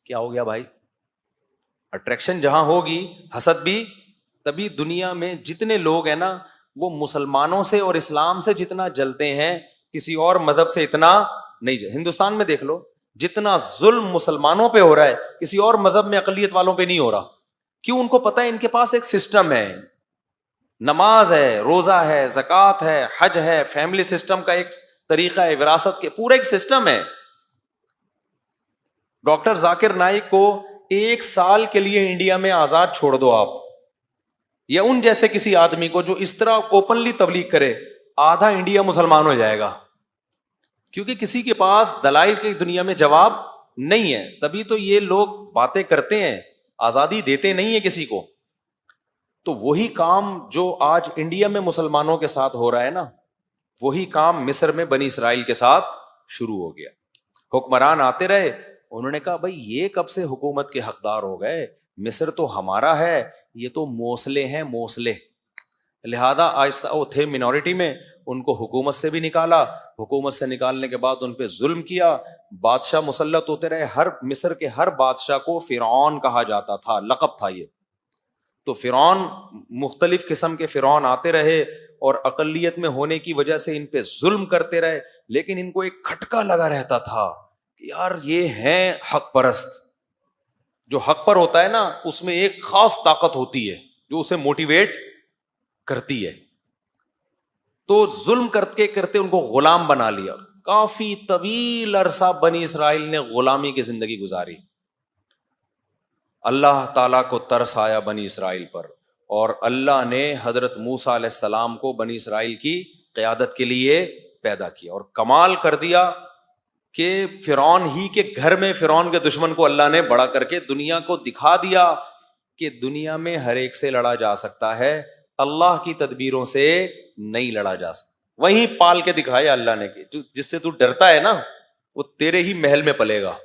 کیا ہو گیا بھائی؟ اٹریکشن جہاں ہوگی حسد بھی. تبھی دنیا میں جتنے لوگ ہیں نا وہ مسلمانوں سے اور اسلام سے جتنا جلتے ہیں کسی اور مذہب سے اتنا نہیں. ہندوستان میں دیکھ لو جتنا ظلم مسلمانوں پہ ہو رہا ہے کسی اور مذہب میں اقلیت والوں پہ نہیں ہو رہا. کیوں؟ ان کو پتا ہے ان کے پاس ایک سسٹم ہے، نماز ہے، روزہ ہے، زکوٰۃ ہے، حج ہے، فیملی سسٹم کا ایک طریقہ ہے، وراثت کے پورا ایک سسٹم ہے. ڈاکٹر ذاکر نائک کو 1 سال کے لیے انڈیا میں آزاد چھوڑ دو آپ، یا ان جیسے کسی آدمی کو جو اس طرح اوپنلی تبلیغ کرے، آدھا انڈیا مسلمان ہو جائے گا، کیونکہ کسی کے پاس دلائل کی دنیا میں جواب نہیں ہے. تبھی تو یہ لوگ باتیں کرتے ہیں، آزادی دیتے نہیں ہیں کسی کو. تو وہی کام جو آج انڈیا میں مسلمانوں کے ساتھ ہو رہا ہے نا، وہی کام مصر میں بنی اسرائیل کے ساتھ شروع ہو گیا. حکمران آتے رہے، انہوں نے کہا بھائی یہ کب سے حکومت کے حقدار ہو گئے، مصر تو ہمارا ہے، یہ تو موصلے ہیں موصلے. لہذا آہستہ وہ تھے منورٹی میں، ان کو حکومت سے بھی نکالا، حکومت سے نکالنے کے بعد ان پہ ظلم کیا، بادشاہ مسلط ہوتے رہے. ہر مصر کے ہر بادشاہ کو فرعون کہا جاتا تھا، لقب تھا یہ. تو فرعون، مختلف قسم کے فرعون آتے رہے اور اقلیت میں ہونے کی وجہ سے ان پہ ظلم کرتے رہے، لیکن ان کو ایک کھٹکا لگا رہتا تھا کہ یار یہ ہیں حق پرست. جو حق پر ہوتا ہے نا اس میں ایک خاص طاقت ہوتی ہے جو اسے موٹیویٹ کرتی ہے. تو ظلم کرتے کرتے ان کو غلام بنا لیا. کافی طویل عرصہ بنی اسرائیل نے غلامی کی زندگی گزاری. اللہ تعالیٰ کو ترس آیا بنی اسرائیل پر، اور اللہ نے حضرت موسیٰ علیہ السلام کو بنی اسرائیل کی قیادت کے لیے پیدا کیا، اور کمال کر دیا کہ فرعون ہی کے گھر میں فرعون کے دشمن کو اللہ نے بڑا کر کے دنیا کو دکھا دیا کہ دنیا میں ہر ایک سے لڑا جا سکتا ہے، اللہ کی تدبیروں سے نہیں لڑا جا سکتا. وہیں پال کے دکھایا اللہ نے کہ جس سے تو ڈرتا ہے نا وہ تیرے ہی محل میں پلے گا.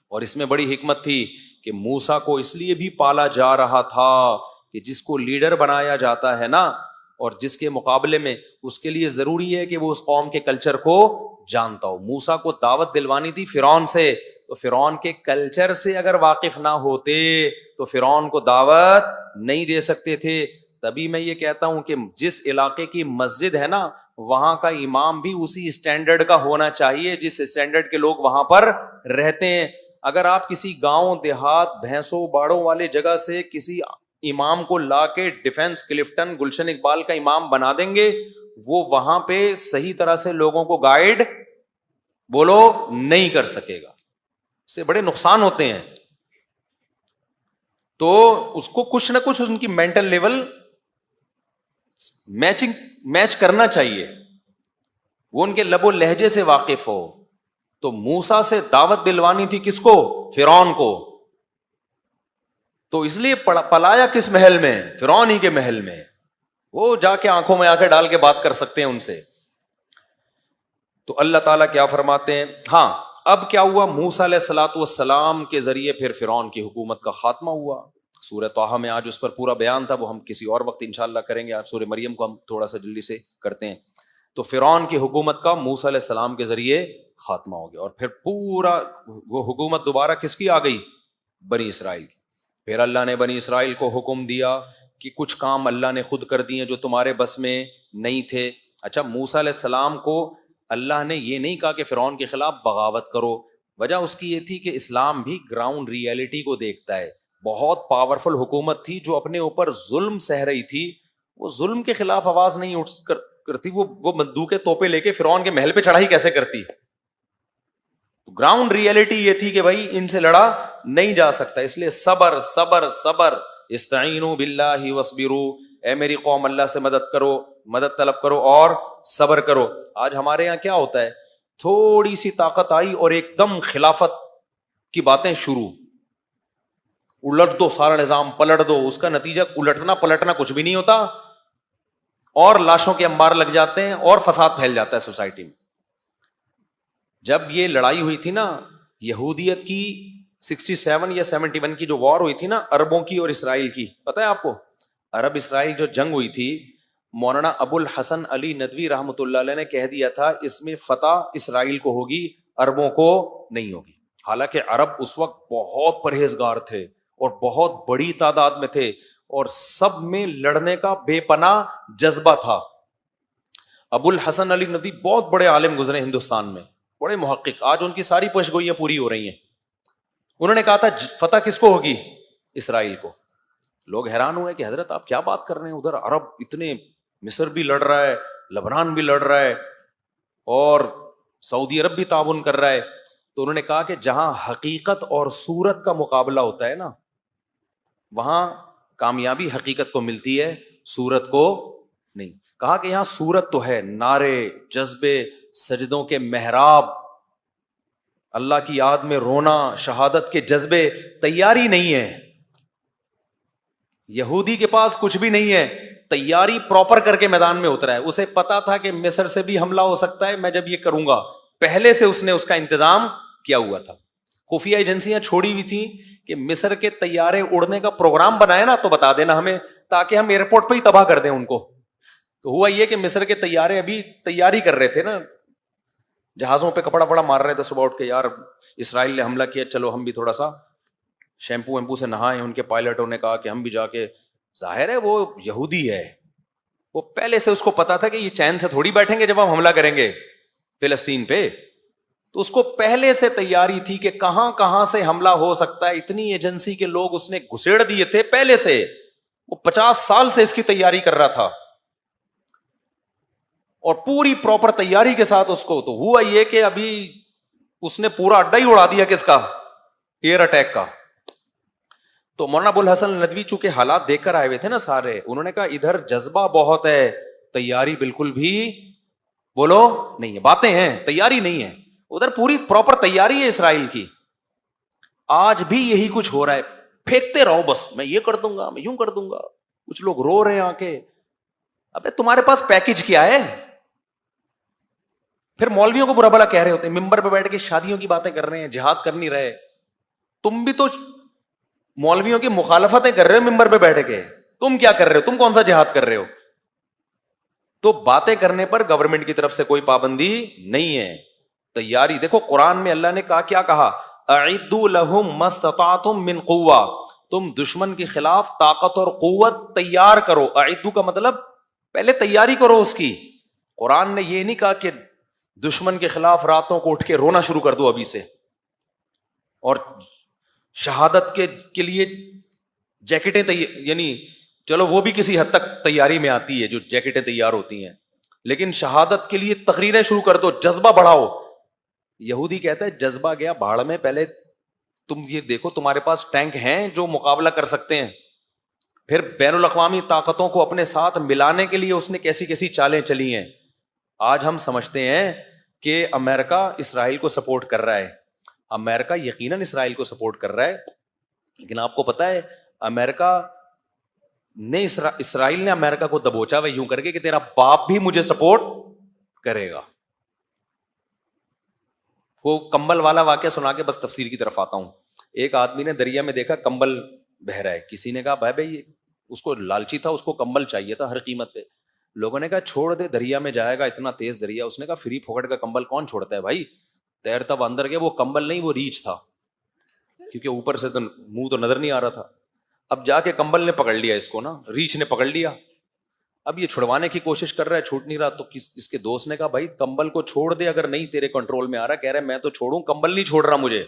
اور اس میں بڑی حکمت تھی کہ موسیٰ کو اس لیے بھی پالا جا رہا تھا کہ جس کو لیڈر بنایا جاتا ہے نا، اور جس کے مقابلے میں اس کے لیے ضروری ہے کہ وہ اس قوم کے کلچر کو جانتا ہو. موسیٰ کو دعوت دلوانی تھی فرعون سے، تو فرعون کے کلچر سے اگر واقف نہ ہوتے تو فرعون کو دعوت نہیں دے سکتے تھے. تبھی میں یہ کہتا ہوں کہ جس علاقے کی مسجد ہے نا وہاں کا امام بھی اسی اسٹینڈرڈ کا ہونا چاہیے جس اسٹینڈرڈ کے لوگ وہاں پر رہتے ہیں. اگر آپ کسی گاؤں دیہات بھینسوں باڑوں والے جگہ سے کسی امام کو لا کے ڈیفینس کلفٹن گلشن اقبال کا امام بنا دیں گے، وہ وہاں پہ صحیح طرح سے لوگوں کو گائیڈ بولو نہیں کر سکے گا. اس سے بڑے نقصان ہوتے ہیں. تو اس کو کچھ نہ کچھ ان کی مینٹل لیول میچ کرنا چاہیے، وہ ان کے لب و لہجے سے واقف ہو. تو موسیٰ سے دعوت دلوانی تھی کس کو؟ فرعون کو. تو اس لیے پلایا کس محل میں؟ فرعون ہی کے محل میں. وہ جا کے آنکھوں میں آنکھیں ڈال کے بات کر سکتے ہیں ان سے. تو اللہ تعالیٰ کیا فرماتے ہیں؟ ہاں اب کیا ہوا؟ موسیٰ علیہ الصلوۃ والسلام کے ذریعے پھر فرعون کی حکومت کا خاتمہ ہوا. سورہ طٰہٰ میں آج اس پر پورا بیان تھا، وہ ہم کسی اور وقت انشاءاللہ کریں گے. آج سورہ مریم کو ہم تھوڑا سا جلدی سے کرتے ہیں. تو فرعون کی حکومت کا موسیٰ علیہ السلام کے ذریعے خاتمہ ہو گیا، اور پھر پورا وہ حکومت دوبارہ کس کی آ گئی؟ بنی اسرائیل کی. پھر اللہ نے بنی اسرائیل کو حکم دیا کہ کچھ کام اللہ نے خود کر دیے جو تمہارے بس میں نہیں تھے. اچھا، موسیٰ علیہ السلام کو اللہ نے یہ نہیں کہا کہ فرعون کے خلاف بغاوت کرو. وجہ اس کی یہ تھی کہ اسلام بھی گراؤنڈ ریئلٹی کو دیکھتا ہے. بہت پاورفل حکومت تھی جو اپنے اوپر ظلم سہ رہی تھی، وہ ظلم کے خلاف آواز نہیں اٹھ کرتی، وہ بندوقیں توپے لے کے فرعون کے محل پہ چڑھائی کیسے کرتی؟ تو گراؤنڈ ریئلٹی یہ تھی کہ بھائی ان سے لڑا نہیں جا سکتا. اس لیے صبر صبر صبر، استعینوا باللہ واصبروا، اے میری قوم اللہ سے مدد کرو، مدد طلب کرو اور صبر کرو. آج ہمارے یہاں کیا ہوتا ہے؟ تھوڑی سی طاقت آئی اور ایک دم خلافت کی باتیں شروع، الٹ دو سارا نظام، پلٹ دو. اس کا نتیجہ الٹنا پلٹنا کچھ بھی نہیں ہوتا. اور لاشوں کے انبار لگ جاتے ہیں اور فساد پھیل جاتا ہے سوسائٹی میں. جب یہ لڑائی ہوئی تھی نا یہودیت کی 67 یا 71 کی جو وار ہوئی تھی نا عربوں کی اور اسرائیل کی, پتہ ہے آپ کو عرب اسرائیل جو جنگ ہوئی تھی, مولانا ابو الحسن علی ندوی رحمۃ اللہ علیہ نے کہہ دیا تھا اس میں فتح اسرائیل کو ہوگی, عربوں کو نہیں ہوگی. حالانکہ عرب اس وقت بہت پرہیزگار تھے اور بہت بڑی تعداد میں تھے اور سب میں لڑنے کا بے پناہ جذبہ تھا. ابو الحسن علی ندوی بہت بڑے عالم گزرے ہندوستان میں, بڑے محقق, آج ان کی ساری پیشگوئیاں پوری ہو رہی ہیں. انہوں نے کہا تھا فتح کس کو ہوگی, اسرائیل کو. لوگ حیران ہوئے کہ حضرت آپ کیا بات کر رہے ہیں, ادھر عرب اتنے, مصر بھی لڑ رہا ہے, لبنان بھی لڑ رہا ہے اور سعودی عرب بھی تعاون کر رہا ہے. تو انہوں نے کہا کہ جہاں حقیقت اور صورت کا مقابلہ ہوتا ہے نا وہاں کامیابی حقیقت کو ملتی ہے, صورت کو نہیں. کہا کہ یہاں صورت تو ہے, نعرے, جذبے, سجدوں کے محراب, اللہ کی یاد میں رونا, شہادت کے جذبے, تیاری نہیں ہے. یہودی کے پاس کچھ بھی نہیں ہے, تیاری پراپر کر کے میدان میں اترا ہے. اسے پتا تھا کہ مصر سے بھی حملہ ہو سکتا ہے, میں جب یہ کروں گا, پہلے سے اس نے اس کا انتظام کیا ہوا تھا. خفیہ ایجنسیاں چھوڑی ہوئی تھیں کہ مصر کے طیارے اڑنے کا پروگرام بنائے نا تو بتا دینا ہمیں, تاکہ ہم ایئرپورٹ پہ ہی تباہ کر دیں ان کو. تو ہوا یہ کہ مصر کے طیارے ابھی تیاری کر رہے تھے نا, جہازوں پہ کپڑا پڑا مار رہے تھے صبح اٹھ کے, یار اسرائیل نے حملہ کیا, چلو ہم بھی تھوڑا سا شیمپو ویمپو سے نہائے. ان کے پائلٹوں نے کہا کہ ہم بھی جا کے, ظاہر ہے وہ یہودی ہے, وہ پہلے سے اس کو پتا تھا کہ یہ چین سے تھوڑی بیٹھیں گے جب ہم حملہ کریں گے فلسطین پہ. تو اس کو پہلے سے تیاری تھی کہ کہاں کہاں سے حملہ ہو سکتا ہے. اتنی ایجنسی کے لوگ اس نے گھسیڑ دیے تھے پہلے سے, وہ 50 سال سے اس کی تیاری کر رہا تھا اور پوری پراپر تیاری کے ساتھ اس کو. تو ہوا یہ کہ ابھی اس نے پورا اڈا ہی اڑا دیا کس کا, ایئر اٹیک کا. تو مولانا ابو الحسن ندوی چونکہ حالات دیکھ کر آئے ہوئے تھے نا سارے, انہوں نے کہا ادھر جذبہ بہت ہے, تیاری بالکل بھی بولو نہیں ہے, باتیں ہیں تیاری نہیں ہے. ادھر پوری پراپر تیاری ہے اسرائیل کی. آج بھی یہی کچھ ہو رہا ہے, پھینکتے رہو بس, میں یہ کر دوں گا, میں یوں کر دوں گا. کچھ لوگ رو رہے ہیں آ کے, ابے تمہارے پاس پیکج کیا ہے؟ پھر مولویوں کو برا بھلا کہہ رہے ہوتے ہیں, ممبر پہ بیٹھ کے شادیوں کی باتیں کر رہے ہیں, جہاد کر نہیں رہے. تم بھی تو مولویوں کی مخالفتیں کر رہے ہو ممبر پہ بیٹھ کے, تم کیا کر رہے ہو, تم کون سا جہاد کر رہے ہو؟ تو باتیں کرنے پر گورنمنٹ کی طرف سے کوئی پابندی نہیں ہے. تیاری دیکھو, قرآن میں اللہ نے کہا, کیا کہا, اعدوا لهم ما استطعتم من قوہ, تم دشمن کے خلاف طاقت اور قوت تیار کرو. اعدوا کا مطلب پہلے تیاری کرو اس کی. قرآن نے یہ نہیں کہا کہ دشمن کے خلاف راتوں کو اٹھ کے رونا شروع کر دو ابھی سے, اور شہادت کے لیے جیکٹیں یعنی چلو وہ بھی کسی حد تک تیاری میں آتی ہے جو جیکٹیں تیار ہوتی ہیں, لیکن شہادت کے لیے تقریریں شروع کر دو, جذبہ بڑھاؤ. یہودی کہتا ہے جذبہ گیا بھاڑ میں, پہلے تم یہ دیکھو تمہارے پاس ٹینک ہیں جو مقابلہ کر سکتے ہیں. پھر بین الاقوامی طاقتوں کو اپنے ساتھ ملانے کے لیے اس نے کیسی کیسی چالیں چلی ہیں. آج ہم سمجھتے ہیں کہ امریکہ اسرائیل کو سپورٹ کر رہا ہے, امریکہ یقیناً اسرائیل کو سپورٹ کر رہا ہے, لیکن آپ کو پتا ہے امریکہ نے اسرائیل نے امریکہ کو دبوچا ہوئے یوں کر کے کہ تیرا باپ بھی مجھے سپورٹ کرے گا. وہ کمبل والا واقعہ سنا کے بس تفسیر کی طرف آتا ہوں. ایک آدمی نے دریا میں دیکھا کمبل بہہ رہا ہے, کسی نے کہا بھائی اس کو لالچی تھا, اس کو کمبل چاہیے تھا ہر قیمت پہ. لوگوں نے کہا چھوڑ دے, دریا میں جائے گا, اتنا تیز دریا. اس نے کہا فری پھوکٹ کا کمبل کون چھوڑتا ہے بھائی, تیرتا وہ اندر گیا, وہ کمبل نہیں وہ ریچھ تھا, کیونکہ اوپر سے تو منہ تو نظر نہیں آ رہا تھا. اب جا کے کمبل نے پکڑ لیا اس کو نا, ریچھ نے پکڑ لیا. اب یہ چھڑوانے کی کوشش کر رہا ہے, چھوٹ نہیں رہا. تو اس کے دوست نے کہا بھائی کمبل کو چھوڑ دے, اگر نہیں تیرے کنٹرول میں آ رہا. کہہ رہا ہے میں تو چھوڑوں, کمبل نہیں چھوڑ رہا مجھے.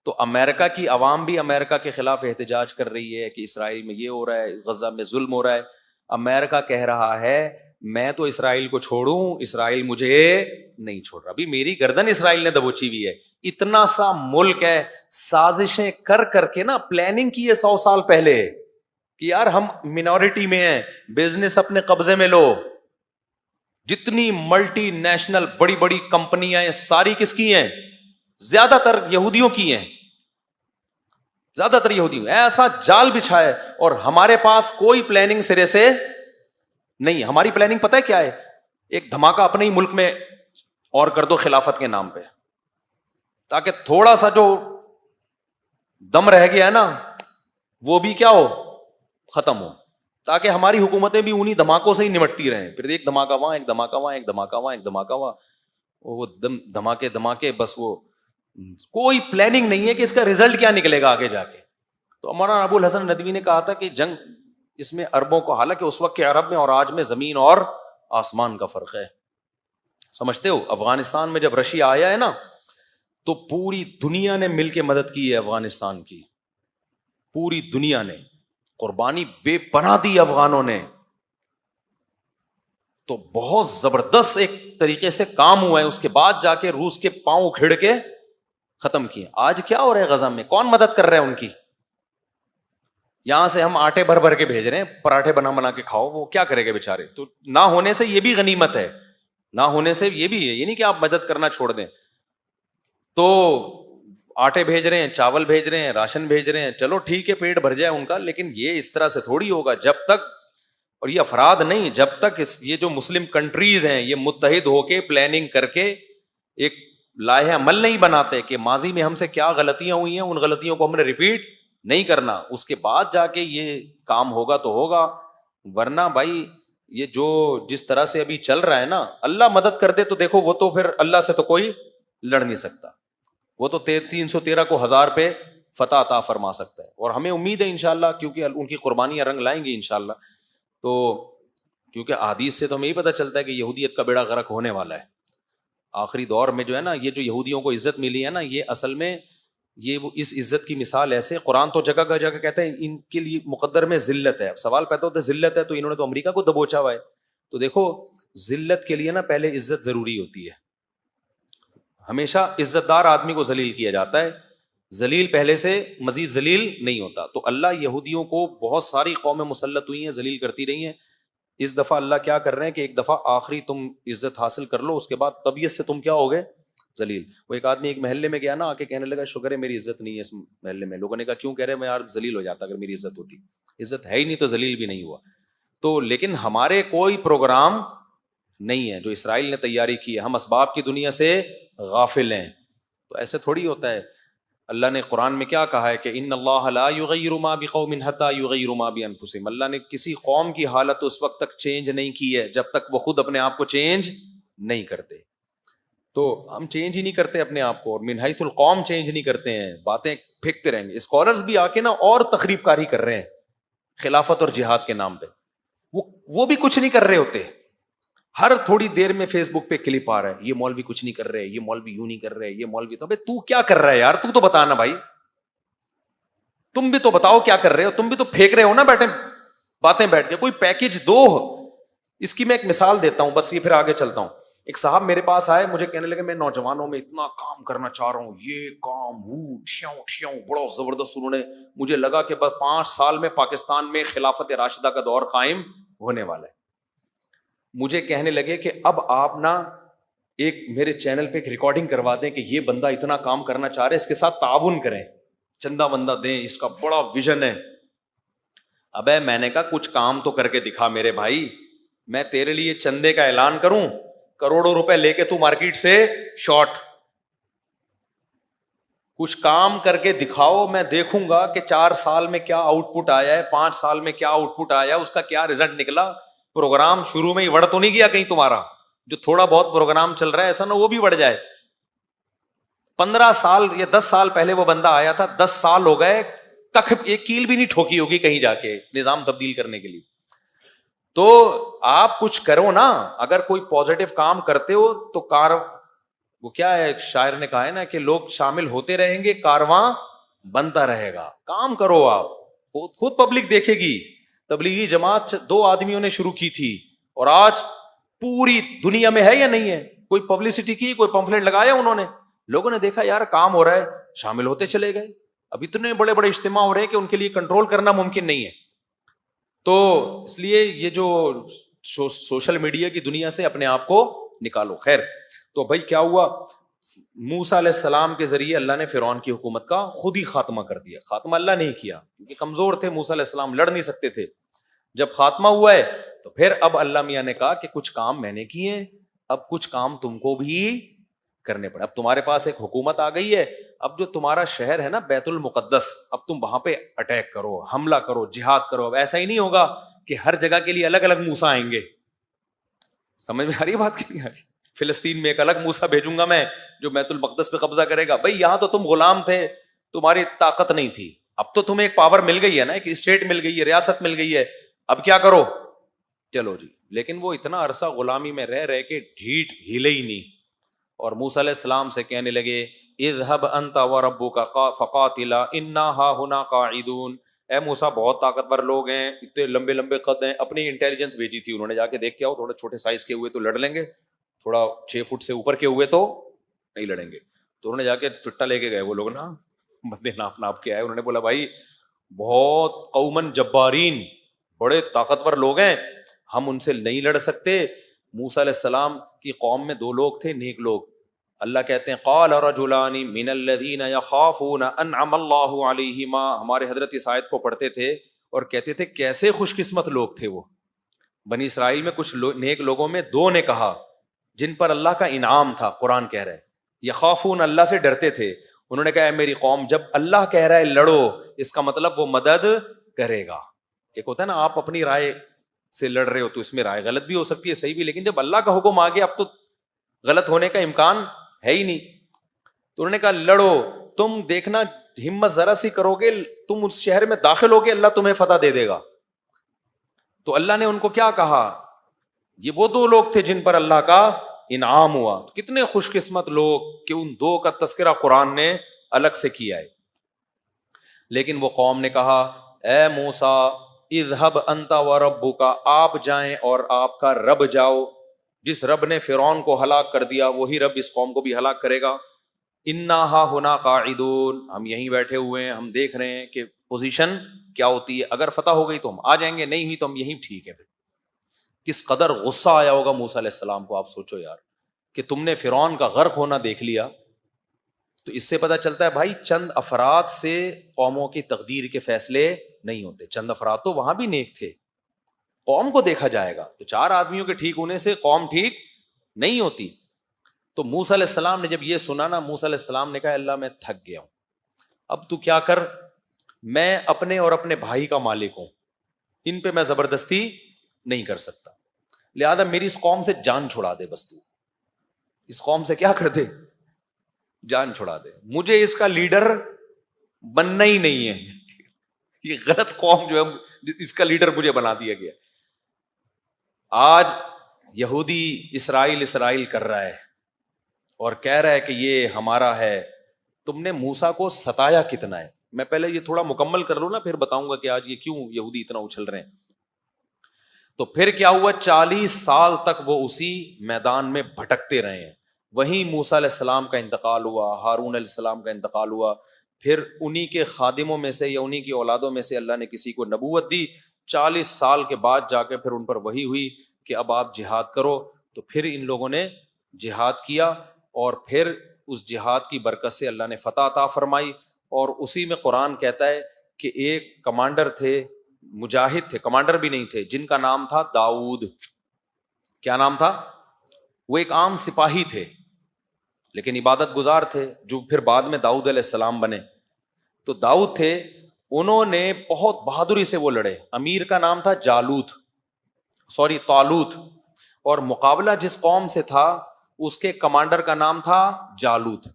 تو امریکہ کی عوام بھی امریکہ کے خلاف احتجاج کر رہی ہے کہ اسرائیل میں یہ ہو رہا ہے, غزہ میں ظلم ہو رہا ہے. امریکہ کہہ رہا ہے میں تو اسرائیل کو چھوڑوں, اسرائیل مجھے نہیں چھوڑ رہا. ابھی میری گردن اسرائیل نے دبوچی ہوئی ہے. اتنا سا ملک ہے, سازشیں کر کر کے نا پلاننگ کی ہے 100 سال پہلے کہ یار ہم منورٹی میں ہیں, بزنس اپنے قبضے میں لو. جتنی ملٹی نیشنل بڑی بڑی کمپنیاں ہیں ساری کس کی ہیں؟ زیادہ تر یہودیوں کی ہیں, زیادہ تر یہودیوں. ایسا جال بچھائے اور ہمارے پاس کوئی پلاننگ سرے سے نہیں, ہماری پلاننگ پتہ ہے کیا ہے, ایک دھماکہ اپنے ہی ملک میں اور کر دو خلافت کے نام پہ, تاکہ تھوڑا سا جو دم رہ گیا ہے نا وہ بھی کیا ہو, ختم ہو, تاکہ ہماری حکومتیں بھی انہی دھماکوں سے ہی نمٹتی رہیں. پھر ایک دھماکہ وہاں, ایک دھماکہ وہاں, ایک دھماکہ وہاں, ایک دھماکہ وہاں, وہ دھماکے بس, وہ کوئی پلاننگ نہیں ہے کہ اس کا رزلٹ کیا نکلے گا آگے جا کے. تو ہمارا ابو الحسن ندوی نے کہا تھا کہ جنگ اس میں اربوں کو, حالانکہ اس وقت کے عرب میں اور آج میں زمین اور آسمان کا فرق ہے. سمجھتے ہو, افغانستان میں جب رشیا آیا ہے نا تو پوری دنیا نے مل کے مدد کی ہے افغانستان کی, پوری دنیا نے قربانی بے پناہ دی افغانوں نے. تو بہت زبردست ایک طریقے سے کام ہوا ہے, اس کے بعد جا کے روس کے پاؤں کھڑ کے ختم کیے. آج کیا ہو رہا ہے غزہ میں, کون مدد کر رہا ہے ان کی؟ یہاں سے ہم آٹے بھر بھر کے بھیج رہے ہیں, پراٹھے بنا کے کھاؤ, وہ کیا کرے گا بےچارے. تو نہ ہونے سے یہ بھی غنیمت ہے, نہ ہونے سے یہ بھی ہے, یہ نہیں کہ آپ مدد کرنا چھوڑ دیں. تو آٹے بھیج رہے ہیں, چاول بھیج رہے ہیں, راشن بھیج رہے ہیں, چلو ٹھیک ہے پیٹ بھر جائے ان کا, لیکن یہ اس طرح سے تھوڑی ہوگا جب تک, اور یہ افراد نہیں, جب تک یہ جو مسلم کنٹریز ہیں یہ متحد ہو کے پلاننگ کر کے ایک لائحہ عمل نہیں بناتے کہ ماضی میں ہم سے کیا غلطیاں ہوئی ہیں, ان غلطیوں کو ہم نے ریپیٹ نہیں کرنا, اس کے بعد جا کے یہ کام ہوگا تو ہوگا. ورنہ بھائی یہ جو جس طرح سے ابھی چل رہا ہے نا, اللہ مدد کر دے تو دیکھو, وہ تو پھر اللہ سے تو کوئی لڑ نہیں سکتا, وہ تو 313 کو 1000 پہ فتح عطا فرما سکتا ہے. اور ہمیں امید ہے انشاءاللہ, کیونکہ ان کی قربانیاں رنگ لائیں گی انشاءاللہ. تو کیونکہ احادیث سے تو ہمیں یہ پتہ چلتا ہے کہ یہودیت کا بیڑا غرق ہونے والا ہے آخری دور میں. جو ہے نا یہ جو یہودیوں کو عزت ملی ہے نا, یہ اصل میں یہ وہ اس عزت کی مثال ایسے, قرآن تو جگہ جگہ کہتا ہے ان کے لیے مقدر میں ذلت ہے. اب سوال پیدا ہوتا ہے ذلت ہے تو انہوں نے تو امریکہ کو دبوچا ہوا ہے. تو دیکھو ذلت کے لیے نا پہلے عزت ضروری ہوتی ہے. ہمیشہ عزت دار آدمی کو ذلیل کیا جاتا ہے, ذلیل پہلے سے مزید ذلیل نہیں ہوتا. تو اللہ یہودیوں کو بہت ساری قومیں مسلط ہوئی ہیں, ذلیل کرتی رہی ہیں. اس دفعہ اللہ کیا کر رہے ہیں کہ ایک دفعہ آخری تم عزت حاصل کر لو, اس کے بعد طبیعت سے تم کیا ہوگے, ذلیل. وہ ایک آدمی ایک محلے میں گیا نا, آ کے کہنے لگا شکر ہے میری عزت نہیں ہے اس محلے میں. لوگوں نے کہا کیوں؟ کہہ رہے میں یار ذلیل ہو جاتا اگر میری عزت ہوتی. عزت ہے ہی نہیں تو ذلیل بھی نہیں ہوا. تو لیکن ہمارے کوئی پروگرام نہیں ہے جو اسرائیل نے تیاری کی ہے, ہم اسباب کی دنیا سے غافل ہیں. تو ایسے تھوڑی ہوتا ہے. اللہ نے قرآن میں کیا کہا ہے کہ ان اللہ لا یغیر ما بقوم حتی یغیروا ما بانفسہم. اللہ نے کسی قوم کی حالت اس وقت تک چینج نہیں کی ہے جب تک وہ خود اپنے آپ کو چینج نہیں کرتے. تو ہم چینج ہی نہیں کرتے اپنے آپ کو, اور من حیث القوم چینج نہیں کرتے ہیں, باتیں پھینکتے رہیں گے. اسکالرز بھی آ کے نا اور تخریب کاری کر رہے ہیں خلافت اور جہاد کے نام پہ. وہ بھی کچھ نہیں کر رہے ہوتے. ہر تھوڑی دیر میں فیس بک پہ کلپ آ رہا ہے, یہ مولوی کچھ نہیں کر رہے, یہ مولوی یوں نہیں کر رہے, یہ مولوی. تو کیا کر رہا ہے یار, تو بتانا بھائی, تم بھی تو بتاؤ کیا کر رہے ہو. تم بھی تو پھینک رہے ہو نا بیٹھے باتیں بیٹھ کے, کوئی پیکج دو. اس کی میں ایک مثال دیتا ہوں بس, یہ پھر آگے چلتا ہوں. ایک صاحب میرے پاس آئے, مجھے کہنے لگے میں نوجوانوں میں اتنا کام کرنا چاہ رہا ہوں, یہ کام بڑا زبردست. انہوں نے مجھے لگا کہ بس 5 سال میں پاکستان میں خلافت راشدہ کا دور قائم ہونے والا ہے. مجھے کہنے لگے کہ اب آپ نا ایک میرے چینل پہ ایک ریکارڈنگ کروا دیں کہ یہ بندہ اتنا کام کرنا چاہ رہے, اس کے ساتھ تعاون کریں, چندہ بندہ دیں, اس کا بڑا ویژن ہے. ابے میں نے کہا کچھ کام تو کر کے دکھا میرے بھائی, میں تیرے لیے چندے کا اعلان کروں, کروڑوں روپے لے کے تو مارکیٹ سے شارٹ. کچھ کام کر کے دکھاؤ, میں دیکھوں گا کہ 4 سال میں کیا آؤٹ پٹ آیا ہے, 5 سال میں کیا آؤٹ پٹ آیا, اس کا کیا رزلٹ نکلا. پروگرام شروع میں ہی وڑ تو نہیں گیا کہیں تمہارا, جو تھوڑا بہت پروگرام چل رہا ہے ایسا نہ وہ بھی بڑھ جائے. 15 سال یا 10 سال پہلے وہ بندہ آیا تھا, 10 سال ہو گئے, کخ ایک کیل بھی نہیں ٹھوکی ہوگی کہیں جا کے نظام تبدیل کرنے کے لیے. تو آپ کچھ کرو نا, اگر کوئی پازیٹو کام کرتے ہو تو وہ کیا ہے, شاعر نے کہا ہے نا کہ لوگ شامل ہوتے رہیں گے, کارواں بنتا رہے گا. کام کرو آپ, خود پبلک دیکھے گی. تبلیغی جماعت 2 آدمیوں نے شروع کی تھی, اور آج پوری دنیا میں ہے یا نہیں ہے. کوئی پبلسٹی کی, کوئی پمفلٹ لگایا انہوں نے, لوگوں نے دیکھا یار کام ہو رہا ہے, شامل ہوتے چلے گئے. اب اتنے بڑے بڑے اجتماع ہو رہے ہیں کہ ان کے لیے کنٹرول کرنا ممکن نہیں ہے. تو اس لیے یہ جو سوشل میڈیا کی دنیا سے اپنے آپ کو نکالو. خیر, تو بھائی کیا ہوا, موسیٰ علیہ السلام کے ذریعے اللہ نے فرعون کی حکومت کا خود ہی خاتمہ کر دیا. خاتمہ اللہ نہیں کیا کیونکہ کمزور تھے موسیٰ علیہ السلام, لڑ نہیں سکتے تھے. جب خاتمہ ہوا ہے تو پھر اب اللہ میاں نے کہا کہ کچھ کام میں نے کیے ہیں، اب کچھ کام تم کو بھی کرنے پڑے. اب تمہارے پاس ایک حکومت آ گئی ہے، اب جو تمہارا شہر ہے نا بیت المقدس، اب تم وہاں پہ اٹیک کرو، حملہ کرو، جہاد کرو. اب ایسا ہی نہیں ہوگا کہ ہر جگہ کے لیے الگ الگ موسیٰ آئیں گے. سمجھ میں آ رہی ہے بات کی نہیں آ رہی؟ فلسطین میں ایک الگ موسیٰ بھیجوں گا میں جو بیت المقدس پہ قبضہ کرے گا. بھائی یہاں تو تم غلام تھے، تمہاری طاقت نہیں تھی، اب تو تمہیں ایک پاور مل گئی ہے نا، ایک اسٹیٹ مل گئی ہے، ریاست مل گئی ہے، اب کیا کرو؟ چلو جی. لیکن وہ اتنا عرصہ غلامی میں رہ کے ڈھیٹ ہلے ہی نہیں، اور موسیٰ علیہ السلام سے کہنے لگے اذهب انت وربك فقاتلا انا هاهنا قاعدون. اے موسیٰ بہت طاقتور لوگ ہیں، اتنے لمبے لمبے قد ہیں. اپنی انٹیلیجنس بھیجی تھی انہوں نے، جا کے دیکھ کے آؤ، تھوڑے چھوٹے سائز کے ہوئے تو لڑ لیں گے، تھوڑا 6 فٹ سے اوپر کے ہوئے تو نہیں لڑیں گے. تو انہوں نے جا کے چٹا لے کے گئے وہ لوگ نا، بندے ناپ ناپ کے آئے. انہوں نے بولا بھائی بہت قومن جبارین، بڑے طاقتور لوگ ہیں، ہم ان سے نہیں لڑ سکتے. موسیٰ علیہ السلام کی قوم میں 2 لوگ تھے نیک لوگ. اللہ کہتے ہیں قال رجلان من الذین یخافون انعم اللہ علیہما. ہمارے حضرت اس آیت کو پڑھتے تھے اور کہتے تھے کیسے خوش قسمت لوگ تھے وہ. بنی اسرائیل میں کچھ نیک لوگوں میں 2 نے کہا جن پر اللہ کا انعام تھا. قرآن کہہ رہا ہے یخافون، اللہ سے ڈرتے تھے. انہوں نے کہا اے میری قوم، جب اللہ کہہ رہا ہے لڑو، اس کا مطلب وہ مدد کرے گا. ایک ہوتا ہے نا آپ اپنی رائے سے لڑ رہے ہو تو اس میں رائے غلط بھی ہو سکتی ہے، صحیح بھی، لیکن جب اللہ کا حکم آ گیا اب تو غلط ہونے کا امکان ہے ہی نہیں. تو انہوں نے کہا لڑو، تم دیکھنا ہمت ذرا سی کرو گے، تم اس شہر میں داخل ہوگے، اللہ تمہیں فتح دے دے گا. تو اللہ نے ان کو کیا کہا؟ یہ وہ 2 لوگ تھے جن پر اللہ کا انعام ہوا. کتنے خوش قسمت لوگ کہ ان 2 کا تذکرہ قرآن نے الگ سے کیا ہے. لیکن وہ قوم نے کہا اے موسیٰ اذهب انت وربک، آپ جائیں اور آپ کا رب جاؤ. جس رب نے فرعون کو ہلاک کر دیا وہی رب اس قوم کو بھی ہلاک کرے گا. انا ہاہنا قاعدون، ہم یہیں بیٹھے ہوئے ہیں، ہم دیکھ رہے ہیں کہ پوزیشن کیا ہوتی ہے، اگر فتح ہو گئی تو ہم آ جائیں گے، نہیں ہوئی تو ہم یہیں ٹھیک ہے. پھر کس قدر غصہ آیا ہوگا موسیٰ علیہ السلام کو. آپ سوچو یار کہ تم نے فرعون کا غرق ہونا دیکھ لیا. تو اس سے پتہ چلتا ہے بھائی چند افراد سے قوموں کی تقدیر کے فیصلے نہیں ہوتے. چند افراد تو وہاں بھی نیک تھے، قوم کو دیکھا جائے گا تو 4 آدمیوں کے ٹھیک ہونے سے قوم ٹھیک نہیں ہوتی. تو موسیٰ علیہ السلام نے جب یہ سنا نا، موسیٰ علیہ السلام نے کہا اللہ میں تھک گیا ہوں، اب تو کیا کر، میں اپنے اور اپنے بھائی کا مالک ہوں، ان پہ میں زبردستی نہیں کر سکتا، لہذا میری اس قوم سے جان چھڑا دے. بس تو اس قوم سے کیا کر دے، جان چھڑا دے، مجھے اس کا لیڈر بننا ہی نہیں ہے. یہ غلط قوم جو ہے اس کا لیڈر مجھے بنا دیا گیا. آج یہودی اسرائیل کر رہا ہے اور کہہ رہا ہے کہ یہ ہمارا ہے. تم نے موسیٰ کو ستایا کتنا ہے. میں پہلے یہ تھوڑا مکمل کر لوں نا، پھر بتاؤں گا کہ آج یہ کیوں یہودی اتنا اچھل رہے ہیں. تو پھر کیا ہوا، 40 سال تک وہ اسی میدان میں بھٹکتے رہے ہیں. وہیں موسیٰ علیہ السلام کا انتقال ہوا، ہارون علیہ السلام کا انتقال ہوا، پھر انہی کے خادموں میں سے یا انہی کی اولادوں میں سے اللہ نے کسی کو نبوت دی. 40 سال کے بعد جا کے پھر ان پر وحی ہوئی کہ اب آپ جہاد کرو. تو پھر ان لوگوں نے جہاد کیا اور پھر اس جہاد کی برکت سے اللہ نے فتح عطا فرمائی. اور اسی میں قرآن کہتا ہے کہ ایک کمانڈر تھے، مجاہد تھے، کمانڈر بھی نہیں تھے، جن کا نام تھا داؤد. کیا نام تھا؟ وہ ایک عام سپاہی تھے لیکن عبادت گزار تھے، جو پھر بعد میں داؤد علیہ السلام بنے. تو داؤد تھے، انہوں نے بہت بہادری سے وہ لڑے. امیر کا نام تھا طالوت، اور مقابلہ جس قوم سے تھا اس کے کمانڈر کا نام تھا جالوت.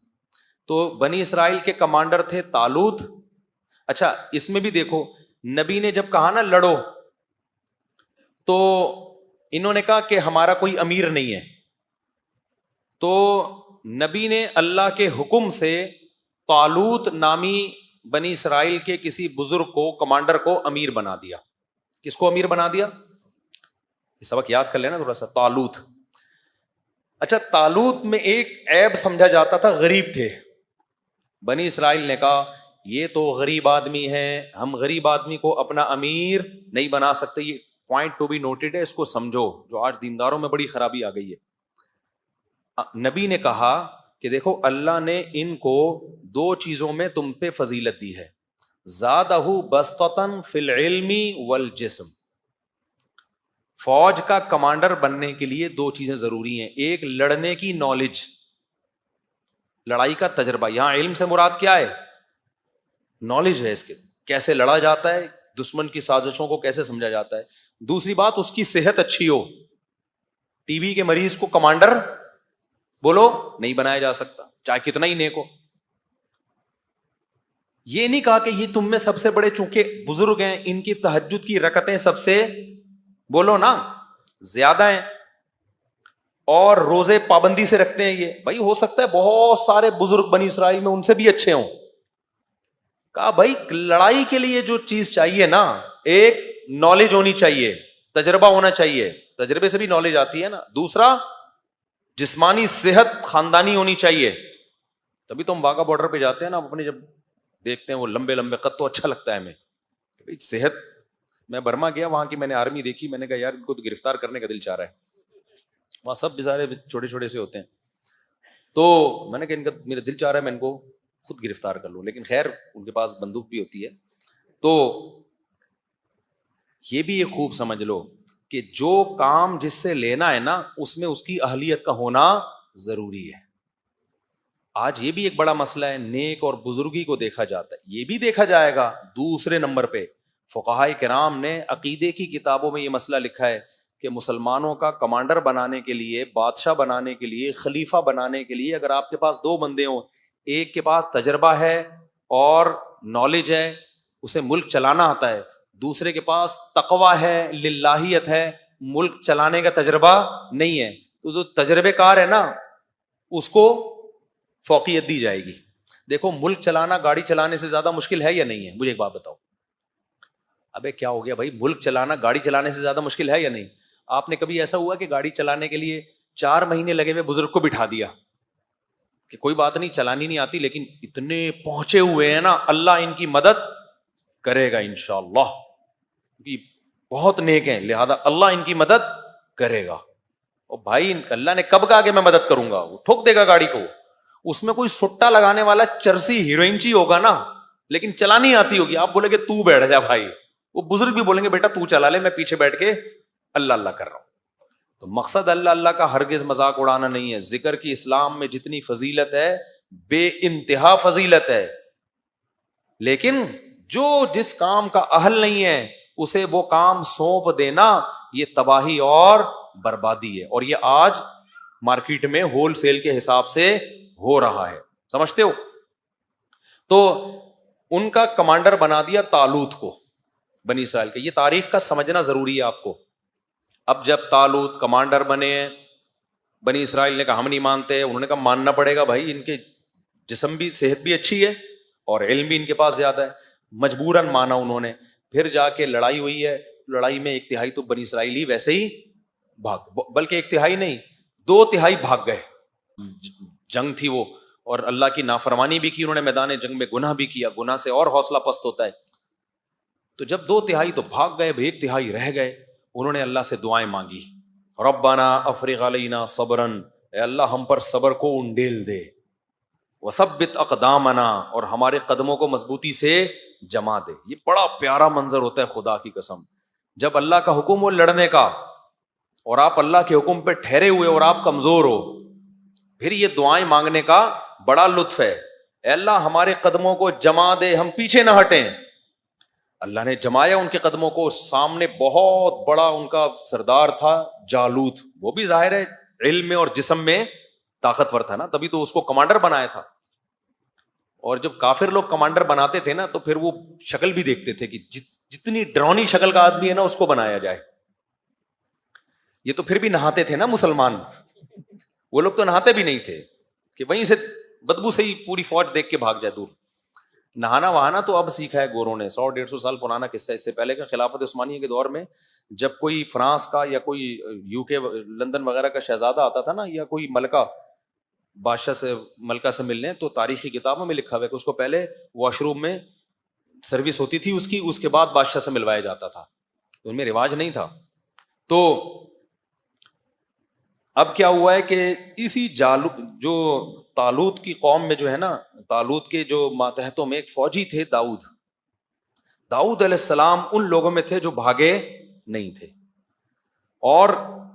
تو بنی اسرائیل کے کمانڈر تھے طالوت. اچھا اس میں بھی دیکھو، نبی نے جب کہا نا لڑو، تو انہوں نے کہا کہ ہمارا کوئی امیر نہیں ہے. تو نبی نے اللہ کے حکم سے طالوت نامی بنی اسرائیل کے کسی بزرگ کو، کمانڈر کو امیر بنا دیا. کس کو امیر بنا دیا؟ یہ سبق یاد کر لینا تھوڑا سا. طالوت. اچھا طالوت میں ایک عیب سمجھا جاتا تھا، غریب تھے. بنی اسرائیل نے کہا یہ تو غریب آدمی ہے، ہم غریب آدمی کو اپنا امیر نہیں بنا سکتے. یہ پوائنٹ ٹو بی نوٹڈ ہے، اس کو سمجھو، جو آج دینداروں میں بڑی خرابی آ گئی ہے. نبی نے کہا کہ دیکھو اللہ نے ان کو 2 چیزوں میں تم پہ فضیلت دی ہے، زادہ بسطۃ فی العلم والجسم. فوج کا کمانڈر بننے کے لیے دو چیزیں ضروری ہیں. ایک لڑنے کی نالج, لڑائی کا تجربہ. یہاں علم سے مراد کیا ہے؟ نالج ہے اس کے, کیسے لڑا جاتا ہے, دشمن کی سازشوں کو کیسے سمجھا جاتا ہے. دوسری بات, اس کی صحت اچھی ہو. ٹی بی کے مریض کو کمانڈر بولو نہیں بنایا جا سکتا, چاہے کتنا ہی نیک ہو. یہ نہیں کہا کہ یہ تم میں سب سے بڑے چونکہ بزرگ ہیں, ان کی تہجد کی رکعتیں سب سے بولو نا زیادہ ہیں, اور روزے پابندی سے رکھتے ہیں. یہ بھائی ہو سکتا ہے بہت سارے بزرگ بنی اسرائیل میں ان سے بھی اچھے ہوں. کہا بھائی لڑائی کے لیے جو چیز چاہیے نا, ایک نالج ہونی چاہیے, تجربہ ہونا چاہیے, تجربے سے بھی نالج آتی ہے نا. دوسرا جسمانی صحت خاندانی ہونی چاہیے. تبھی تو ہم واگا بارڈر پہ جاتے ہیں نا, اپنے جب دیکھتے ہیں وہ لمبے لمبے قد تو اچھا لگتا ہے ہمیں. صحت, میں برما گیا, وہاں کی میں نے آرمی دیکھی, میں نے کہا یار ان کو تو گرفتار کرنے کا دل چاہ رہا ہے. وہاں سب بےچارے چھوٹے چھوٹے سے ہوتے ہیں, تو میں نے کہا ان کا میرا دل چاہ رہا ہے میں ان کو خود گرفتار کر لوں, لیکن خیر ان کے پاس بندوق بھی ہوتی ہے. تو یہ بھی ایک خوب سمجھ لو کہ جو کام جس سے لینا ہے نا, اس میں اس کی اہلیت کا ہونا ضروری ہے. آج یہ بھی ایک بڑا مسئلہ ہے, نیک اور بزرگی کو دیکھا جاتا ہے, یہ بھی دیکھا جائے گا. دوسرے نمبر پہ فقہائے کرام نے عقیدے کی کتابوں میں یہ مسئلہ لکھا ہے کہ مسلمانوں کا کمانڈر بنانے کے لیے, بادشاہ بنانے کے لیے, خلیفہ بنانے کے لیے, اگر آپ کے پاس دو بندے ہوں, ایک کے پاس تجربہ ہے اور نالج ہے, اسے ملک چلانا آتا ہے, دوسرے کے پاس تقویٰ ہے, للہیت ہے, ملک چلانے کا تجربہ نہیں ہے, تو جو تجربے کار ہے نا اس کو فوقیت دی جائے گی. دیکھو ملک چلانا گاڑی چلانے سے زیادہ مشکل ہے یا نہیں ہے؟ مجھے ایک بات بتاؤ. ابے کیا ہو گیا بھائی, ملک چلانا گاڑی چلانے سے زیادہ مشکل ہے یا نہیں؟ آپ نے کبھی ایسا ہوا کہ گاڑی چلانے کے لیے 4 مہینے لگے ہوئے بزرگ کو بٹھا دیا کہ کوئی بات نہیں چلانی نہیں آتی, لیکن اتنے پہنچے ہوئے ہیں نا, اللہ ان کی مدد کرے گا انشاءاللہ, بہت نیک ہیں لہذا اللہ ان کی مدد کرے گا. اور بھائی اللہ نے کب کہا کہ میں مدد کروں گا؟ وہ ٹھوک دے گا گاڑی کو. اس میں کوئی سٹا لگانے والا چرسی ہیروئنچی ہوگا نا, لیکن چلانی آتی ہوگی. آپ بولے کہ تو بیٹھ جا بھائی, وہ بزرگ بھی بولیں گے بیٹا تو چلا لے, میں پیچھے بیٹھ کے اللہ اللہ کر رہا ہوں. تو مقصد اللہ اللہ کا ہرگز مذاق اڑانا نہیں ہے. ذکر کی اسلام میں جتنی فضیلت ہے بے انتہا فضیلت ہے, لیکن جو جس کام کا اہل نہیں ہے اسے وہ کام سونپ دینا یہ تباہی اور بربادی ہے. اور یہ آج مارکیٹ میں ہول سیل کے حساب سے ہو رہا ہے, سمجھتے ہو. تو ان کا کمانڈر بنا دیا طالوت کو بنی اسرائیل کے. یہ تاریخ کا سمجھنا ضروری ہے آپ کو. اب جب طالوت کمانڈر بنے ہیں, بنی اسرائیل نے کہا ہم نہیں مانتے, انہوں نے کہا ماننا پڑے گا بھائی, ان کے جسم بھی صحت بھی اچھی ہے اور علم بھی ان کے پاس زیادہ ہے. مجبوراً مانا انہوں نے. پھر جا کے لڑائی ہوئی ہے, لڑائی میں 1/3 تو بنی اسرائیلی ویسے ہی بلکہ 1/3 نہیں 2/3 بھاگ گئے. جنگ تھی وہ, اور اللہ کی نافرمانی بھی کی انہوں نے, میدان جنگ میں گناہ بھی کیا, گناہ سے اور حوصلہ پست ہوتا ہے. تو جب 2/3 تو بھاگ گئے, 1/3 رہ گئے, انہوں نے اللہ سے دعائیں مانگی, ربنا افرغ علینا صبرا, اے اللہ ہم پر صبر کو انڈیل دے, وثبت اقدامنا, اور ہمارے قدموں کو مضبوطی سے جما دے. یہ بڑا پیارا منظر ہوتا ہے خدا کی قسم, جب اللہ کا حکم ہو لڑنے کا اور آپ اللہ کے حکم پہ ٹھہرے ہوئے اور آپ کمزور ہو, پھر یہ دعائیں مانگنے کا بڑا لطف ہے. اے اللہ ہمارے قدموں کو جما دے, ہم پیچھے نہ ہٹیں. اللہ نے جمایا ان کے قدموں کو. سامنے بہت بڑا ان کا سردار تھا جالوت, وہ بھی ظاہر ہے علم میں اور جسم میں طاقتور تھا نا, تبھی تو اس کو کمانڈر بنایا تھا. اور جب کافر لوگ کمانڈر بناتے تھے نا تو پھر وہ شکل بھی دیکھتے تھے کہ جتنی ڈرونی شکل کا آدمی ہے نا اس کو بنایا جائے. یہ تو پھر بھی نہاتے تھے نا مسلمان, وہ لوگ تو نہاتے بھی نہیں تھے کہ وہیں سے بدبو سے ہی پوری فوج دیکھ کے بھاگ جائے دور. نہانا وہانا تو اب سیکھا ہے گوروں نے, 100-150 سال پرانا قصہ. اس سے پہلے کا خلافت عثمانیہ کے دور میں جب کوئی فرانس کا یا کوئی یو کے لندن وغیرہ کا شہزادہ آتا تھا نا, یا کوئی ملکہ بادشاہ سے ملکہ سے ملنے, تو تاریخی کتابوں میں لکھا ہوا ہے کہ اس کو پہلے واش روم میں سروس ہوتی تھی اس کی, اس کے بعد بادشاہ سے ملوایا جاتا تھا. ان میں رواج نہیں تھا. تو اب کیا ہوا ہے کہ اسی جو طالوت کی قوم میں جو ہے نا, طالوت کے جو ماتحتوں میں ایک فوجی تھے داؤد علیہ السلام, ان لوگوں میں تھے جو بھاگے نہیں تھے. اور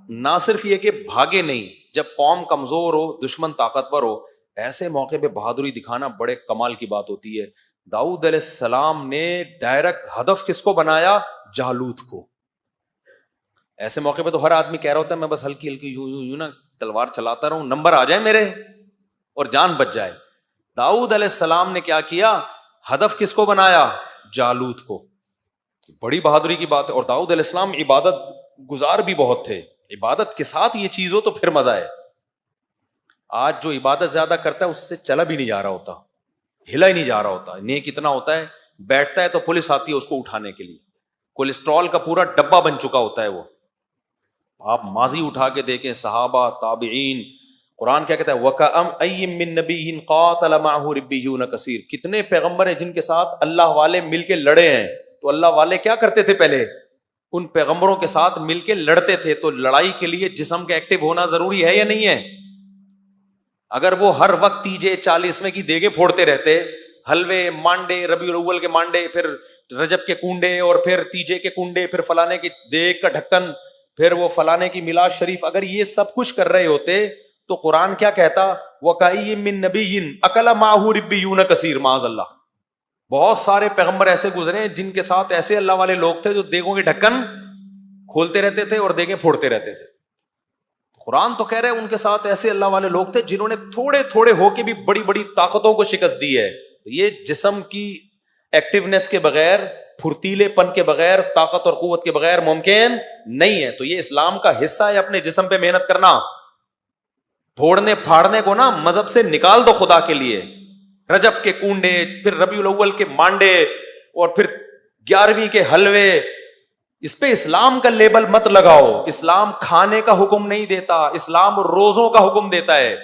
نہ صرف یہ کہ بھاگے نہیں، جب قوم کمزور ہو، دشمن طاقتور ہو، ایسے موقع پہ بہادری دکھانا بڑے کمال کی بات ہوتی ہے۔ داؤد علیہ السلام نے ڈائریکٹ ہدف کس کو بنایا؟ جالوت کو۔ ایسے موقع پہ تو ہر آدمی کہہ رہا ہوتا ہے میں بس ہلکی ہلکی یوں یوں یوں نا تلوار چلاتا رہوں، نمبر آ جائے میرے اور جان بچ جائے۔ داؤد علیہ السلام نے کیا کیا؟ ہدف کس کو بنایا؟ جالوت کو۔ بڑی بہادری کی بات ہے۔ اور داؤد علیہ السلام عبادت گزار بھی بہت تھے، عبادت کے ساتھ یہ چیز ہو تو پھر مزہ ہے۔ آج جو عبادت زیادہ کرتا ہے اس سے چلا بھی نہیں جا رہا ہوتا، ہلا ہی نہیں جا رہا ہوتا، نیک اتنا ہوتا ہے، بیٹھتا ہے تو پولیس آتی ہے اس کو اٹھانے کے لیے، کولیسٹرول کا پورا ڈبہ بن چکا ہوتا ہے وہ۔ آپ ماضی اٹھا کے دیکھیں، صحابہ، تابعین، قرآن کیا کہتا ہے؟ وَكَأَمْ أَيٍّ مِّن نَبِيٍّ قَاتَلَ مَعَهُ رِبِّيُّونَ كَثِيرٌ، کتنے پیغمبر ہیں جن کے ساتھ اللہ والے مل کے لڑے ہیں۔ تو اللہ والے کیا کرتے تھے؟ پہلے ان پیغمبروں کے ساتھ مل کے لڑتے تھے۔ تو لڑائی کے لیے جسم کا ایکٹیو ہونا ضروری ہے یا نہیں ہے؟ اگر وہ ہر وقت تیجے 40ویں کی دیگیں پھوڑتے رہتے، حلوے، مانڈے، ربیع الاول کے مانڈے، پھر رجب کے کنڈے، اور پھر تیجے کے کنڈے، پھر فلانے کی دیگ کا ڈھکن، پھر وہ فلانے کی میلاد شریف، اگر یہ سب کچھ کر رہے ہوتے تو قرآن کیا کہتا؟ وَكَأَيٍّ مِّن نَبِيٍّ أَكَلَ مَعَهُ رِبِّيُّونَ كَثِيرٌ، معاذ اللہ۔ بہت سارے پیغمبر ایسے گزرے ہیں جن کے ساتھ ایسے اللہ والے لوگ تھے جو دیگوں کے ڈھکن کھولتے رہتے تھے اور دیگیں پھوڑتے رہتے تھے۔ قرآن تو کہہ رہے ہیں ان کے ساتھ ایسے اللہ والے لوگ تھے جنہوں نے تھوڑے تھوڑے ہو کے بھی بڑی بڑی طاقتوں کو شکست دی ہے۔ تو یہ جسم کی ایکٹیونیس کے بغیر، پھرتیلے پن کے بغیر، طاقت اور قوت کے بغیر ممکن نہیں ہے۔ تو یہ اسلام کا حصہ ہے اپنے جسم پہ محنت کرنا۔ پھوڑنے پھاڑنے کو نا مذہب سے نکال دو خدا کے لیے۔ رجب کے کنڈے، پھر ربیع الاول کے مانڈے، اور پھر 11ویں کے حلوے، اس پہ اسلام کا لیبل مت لگاؤ۔ اسلام کھانے کا حکم نہیں دیتا، اسلام روزوں کا حکم دیتا ہے۔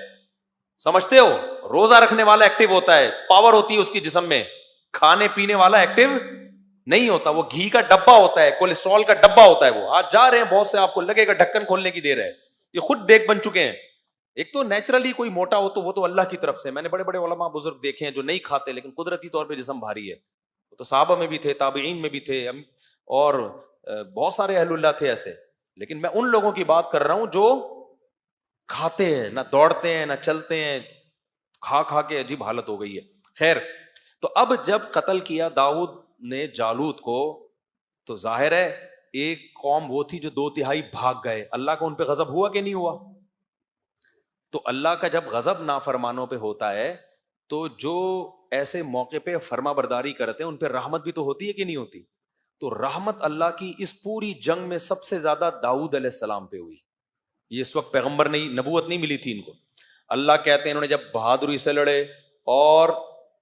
سمجھتے ہو؟ روزہ رکھنے والا ایکٹیو ہوتا ہے، پاور ہوتی ہے اس کی جسم میں، کھانے پینے والا ایکٹیو نہیں ہوتا، وہ گھی کا ڈبہ ہوتا ہے، کولیسٹرول کا ڈبہ ہوتا ہے۔ وہ آج جا رہے ہیں بہت سے، آپ کو لگے گا ڈھکن کھولنے کی دیر ہے، یہ خود دیکھ بن چکے ہیں۔ ایک تو نیچرلی کوئی موٹا ہو تو وہ تو اللہ کی طرف سے، میں نے بڑے بڑے علماء بزرگ دیکھے ہیں جو نہیں کھاتے لیکن قدرتی طور پہ جسم بھاری ہے، وہ تو صحابہ میں بھی تھے، تابعین میں بھی تھے، اور بہت سارے اہل اللہ تھے ایسے۔ لیکن میں ان لوگوں کی بات کر رہا ہوں جو کھاتے ہیں، نہ دوڑتے ہیں نہ چلتے ہیں، کھا کھا کے عجیب حالت ہو گئی ہے۔ خیر، تو اب جب قتل کیا داؤد نے جالوت کو، تو ظاہر ہے ایک قوم وہ تھی جو 2/3 بھاگ گئے۔ اللہ کا ان پہ غضب ہوا کہ نہیں ہوا؟ تو اللہ کا جب غضب نافرمانوں پہ ہوتا ہے تو جو ایسے موقع پہ فرما برداری کرتے ہیں ان پہ رحمت بھی تو ہوتی ہے کہ نہیں ہوتی؟ تو رحمت اللہ کی اس پوری جنگ میں سب سے زیادہ داؤد علیہ السلام پہ ہوئی۔ یہ اس وقت پیغمبر نہیں، نبوت نہیں ملی تھی ان کو۔ اللہ کہتے ہیں انہوں نے جب بہادری سے لڑے اور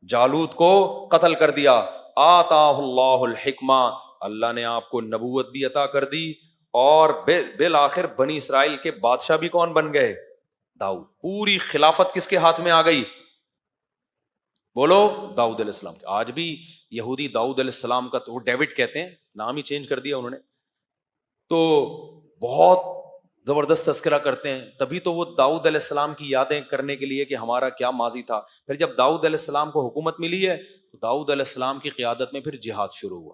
جالوت کو قتل کر دیا، آتاہ اللہ الحکمہ، اللہ نے آپ کو نبوت بھی عطا کر دی، اور بالآخر بنی اسرائیل کے بادشاہ بھی کون بن گئے؟ داؤد۔ پوری خلافت کس کے ہاتھ میں آ گئی؟ بولو، داؤد علیہ السلام۔ آج بھی یہودی داؤد علیہ السلام کا، تو وہ ڈیوڈ کہتے ہیں، نام ہی چینج کر دیا انہوں نے، تو بہت زبردست تذکرہ کرتے ہیں۔ تبھی تو وہ داؤد علیہ السلام کی یادیں کرنے کے لیے کہ ہمارا کیا ماضی تھا۔ پھر جب داؤد علیہ السلام کو حکومت ملی ہے تو داؤد علیہ السلام کی قیادت میں پھر جہاد شروع ہوا۔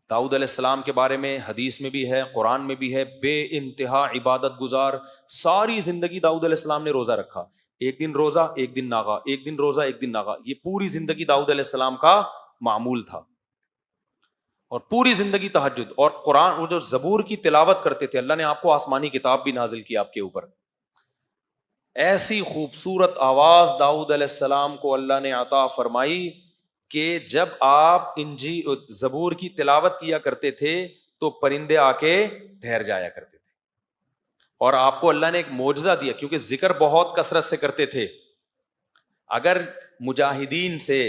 داؤد علیہ السلام کے بارے میں حدیث میں بھی ہے، قرآن میں بھی ہے، بے انتہا عبادت گزار، ساری زندگی داؤد علیہ السلام نے روزہ رکھا، ایک دن روزہ ایک دن ناغا، ایک دن روزہ ایک دن ناغا، یہ پوری زندگی داؤد علیہ السلام کا معمول تھا۔ اور پوری زندگی تہجد، اور قرآن، وہ جو زبور کی تلاوت کرتے تھے، اللہ نے آپ کو آسمانی کتاب بھی نازل کی آپ کے اوپر، ایسی خوبصورت آواز داؤد علیہ السلام کو اللہ نے عطا فرمائی کہ جب آپ زبور کی تلاوت کیا کرتے تھے تو پرندے آ کے ٹھہر جایا کرتے تھے۔ اور آپ کو اللہ نے ایک معجزہ دیا، کیونکہ ذکر بہت کثرت سے کرتے تھے۔ اگر مجاہدین سے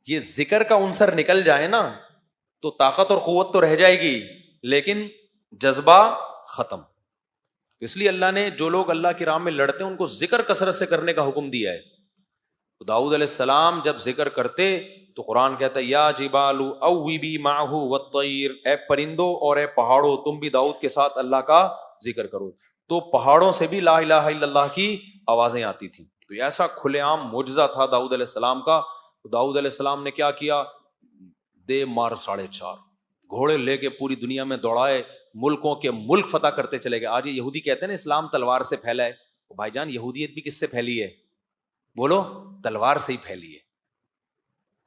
یہ ذکر کا عنصر نکل جائے نا تو طاقت اور قوت تو رہ جائے گی لیکن جذبہ ختم۔ اس لیے اللہ نے جو لوگ اللہ کی راہ میں لڑتے ہیں ان کو ذکر کثرت سے کرنے کا حکم دیا ہے۔ تو داؤد علیہ السلام جب ذکر کرتے تو قرآن کہتا ہے یا جبال اوبی معہ والطیر، اے پرندوں اور اے پہاڑوں تم بھی داؤد کے ساتھ اللہ کا ذکر کرو۔ تو پہاڑوں سے بھی لا الہ الا اللہ کی آوازیں آتی تھیں۔ تو ایسا کھلے عام معجزہ تھا داؤد علیہ السلام کا۔ تو داؤد علیہ السلام نے کیا کیا؟ دے مار 4.5 گھوڑے لے کے پوری دنیا میں دوڑائے، ملکوں کے ملک فتح کرتے چلے گئے. آج یہ یہودی کہتے ہیں نا اسلام تلوار سے پھیلا ہے. بھائی جان یہودیت بھی کس سے پھیلی ہے؟ بولو, تلوار سے ہی پھیلی ہے.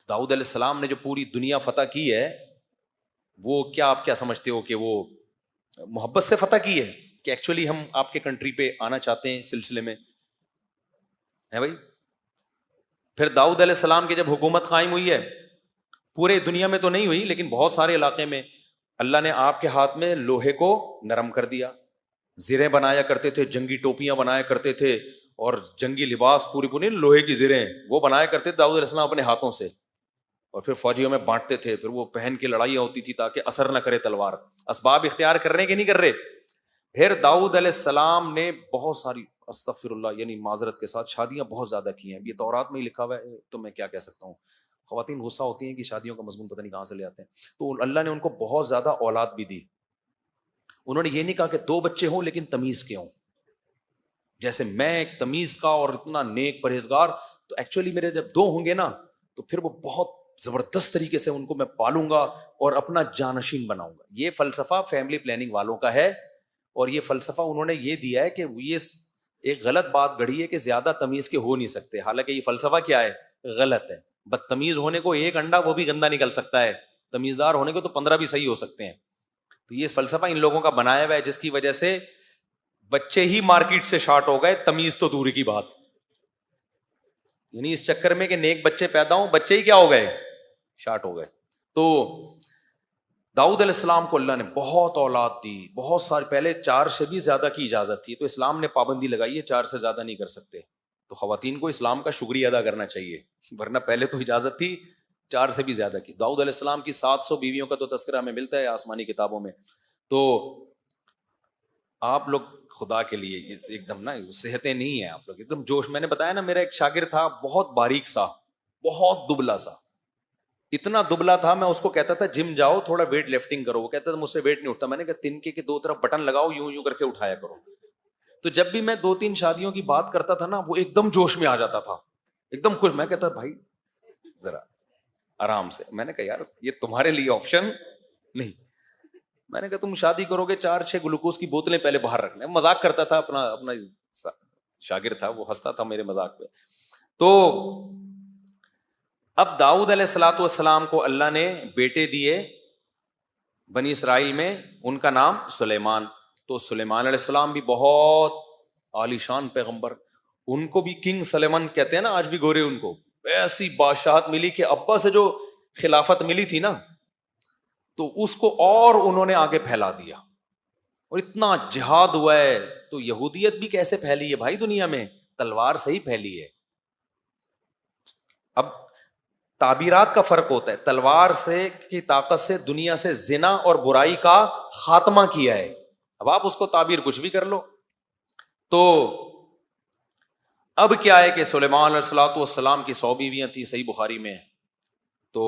داؤد علیہ السلام نے جو پوری دنیا فتح کی ہے, وہ کیا آپ کیا سمجھتے ہو کہ وہ محبت سے فتح کی ہے کہ ایکچولی ہم آپ کے کنٹری پہ آنا چاہتے ہیں سلسلے میں ہے بھائی؟ پھر داؤد علیہ السلام کی جب حکومت قائم ہوئی ہے, پورے دنیا میں تو نہیں ہوئی لیکن بہت سارے علاقے میں اللہ نے آپ کے ہاتھ میں لوہے کو نرم کر دیا. زریں بنایا کرتے تھے, جنگی ٹوپیاں بنایا کرتے تھے, اور جنگی لباس پوری پوری لوہے کی زریں وہ بنایا کرتے تھے داؤد علیہ السلام اپنے ہاتھوں سے, اور پھر فوجیوں میں بانٹتے تھے. پھر وہ پہن کے لڑائیاں ہوتی تھی تاکہ اثر نہ کرے تلوار. اسباب اختیار کر رہے کہ نہیں کر رہے؟ پھر داؤد علیہ السلام نے بہت ساری, استغفر اللہ یعنی معذرت کے ساتھ, شادیاں بہت زیادہ کی ہیں. یہ تورات میں ہی لکھا ہوا ہے تو میں کیا کہہ سکتا ہوں. خواتین غصہ ہوتی ہیں کہ شادیوں کا مضمون پتہ نہیں کہاں سے لے آتے ہیں. تو اللہ نے ان کو بہت زیادہ اولاد بھی دی. انہوں نے یہ نہیں کہا کہ 2 بچے ہوں لیکن تمیز کے ہوں, جیسے میں ایک تمیز کا اور اتنا نیک پرہیزگار, تو ایکچولی میرے جب 2 ہوں گے نا تو پھر وہ بہت زبردست طریقے سے ان کو میں پالوں گا اور اپنا جانشین بناؤں گا. یہ فلسفہ فیملی پلاننگ والوں کا ہے, اور یہ فلسفہ انہوں نے یہ دیا ہے کہ یہ ایک غلط بات گڑھی ہے کہ زیادہ تمیز کے ہو نہیں سکتے. حالانکہ یہ فلسفہ کیا ہے؟ غلط ہے. بدتمیز ہونے کو 1 انڈا وہ بھی گندا نکل سکتا ہے, تمیزدار ہونے کو تو 15 بھی صحیح ہو سکتے ہیں. تو یہ فلسفہ ان لوگوں کا بنایا ہوا ہے جس کی وجہ سے بچے ہی مارکیٹ سے شارٹ ہو گئے, تمیز تو دوری کی بات. یعنی اس چکر میں کہ نیک بچے پیدا ہوں, بچے ہی کیا ہو گئے؟ شارٹ ہو گئے. تو داؤد علیہ السلام کو اللہ نے بہت اولاد دی, بہت سارے. پہلے 4 سے بھی زیادہ کی اجازت تھی, تو اسلام نے پابندی لگائی ہے 4 سے زیادہ نہیں کر سکتے. تو خواتین کو اسلام کا شکریہ ادا کرنا چاہیے, ورنہ پہلے تو اجازت تھی 4 سے بھی زیادہ کی. داؤد علیہ السلام کی 700 بیویوں کا تو تذکرہ ہمیں ملتا ہے آسمانی کتابوں میں. تو آپ لوگ خدا کے لیے ایک دم نا صحتیں نہیں ہیں آپ لوگ ایک دم جوش. میں نے بتایا نا میرا ایک شاگرد تھا, بہت باریک سا, بہت دبلا سا, اتنا دبلا تھا میں اس کو کہتا تھا جم جاؤ تھوڑا ویٹ لفٹنگ کرو, وہ کہتا تھا مجھ سے ویٹ نہیں اٹھتا. میں نے کہا تنکے کے 2 طرف بٹن لگاؤ, یوں یوں کر کے اٹھایا کرو. تو جب بھی میں 2-3 شادیوں کی بات کرتا تھا نا, وہ ایک دم جوش میں آ جاتا تھا, ایک دم خوش. میں کہتا بھائی ذرا آرام سے. میں نے کہا یار یہ تمہارے لیے آپشن نہیں. میں نے کہا تم شادی کرو گے 4-6 گلوکوز کی بوتلیں پہلے باہر رکھنا. مذاق کرتا تھا, اپنا شاگرد تھا, وہ ہنستا تھا میرے مذاق پہ. تو اب داؤد علیہ الصلوۃ والسلام کو اللہ نے بیٹے دیے بنی اسرائیل میں, ان کا نام سلیمان. تو سلیمان علیہ السلام بھی بہت عالی شان پیغمبر, ان کو بھی کنگ سلیمان کہتے ہیں نا آج بھی گورے. ان کو ایسی بادشاہت ملی کہ ابا سے جو خلافت ملی تھی نا, تو اس کو اور انہوں نے آگے پھیلا دیا, اور اتنا جہاد ہوا ہے. تو یہودیت بھی کیسے پھیلی ہے بھائی دنیا میں؟ تلوار سے ہی پھیلی ہے. اب تعبیرات کا فرق ہوتا ہے. تلوار سے کی طاقت سے دنیا سے زنا اور برائی کا خاتمہ کیا ہے. اب آپ اس کو تعبیر کچھ بھی کر لو. تو اب کیا ہے کہ سلیمان علیہ الصلوۃ والسلام کی 100 بیویاں تھیں, صحیح بخاری میں. تو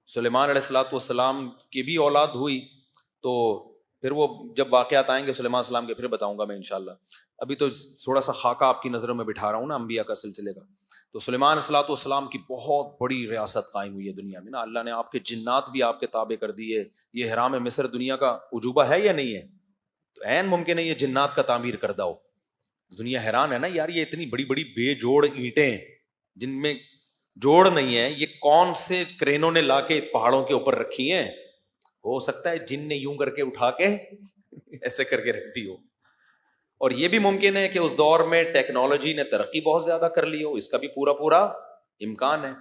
سلیمان علیہ الصلوۃ والسلام کی بھی اولاد ہوئی. تو پھر وہ جب واقعات آئیں گے سلیمان السلام کے پھر بتاؤں گا میں انشاءاللہ. ابھی تو تھوڑا سا خاکہ آپ کی نظروں میں بٹھا رہا ہوں نا انبیاء کا سلسلے کا. تو سلیمان علیہ الصلوۃ والسلام کی بہت بڑی ریاست قائم ہوئی ہے دنیا میں نا. اللہ نے آپ کے جنات بھی آپ کے تابع کر دیے. یہ حرام مصر دنیا کا عجوبہ ہے یا نہیں ہے؟ تو عین ممکن ہے یہ جنات کا تعمیر کردہ ہو. دنیا حیران ہے نا یار, یہ اتنی بڑی بڑی بے جوڑ اینٹیں جن میں جوڑ نہیں ہے, یہ کون سے کرینوں نے لا کے پہاڑوں کے اوپر رکھی ہیں؟ ہو سکتا ہے جن نے یوں کر کے اٹھا کے ایسے کر کے رکھ دی ہو. اور یہ بھی ممکن ہے کہ اس دور میں ٹیکنالوجی نے ترقی بہت زیادہ کر لی ہو, اس کا بھی پورا امکان ہے.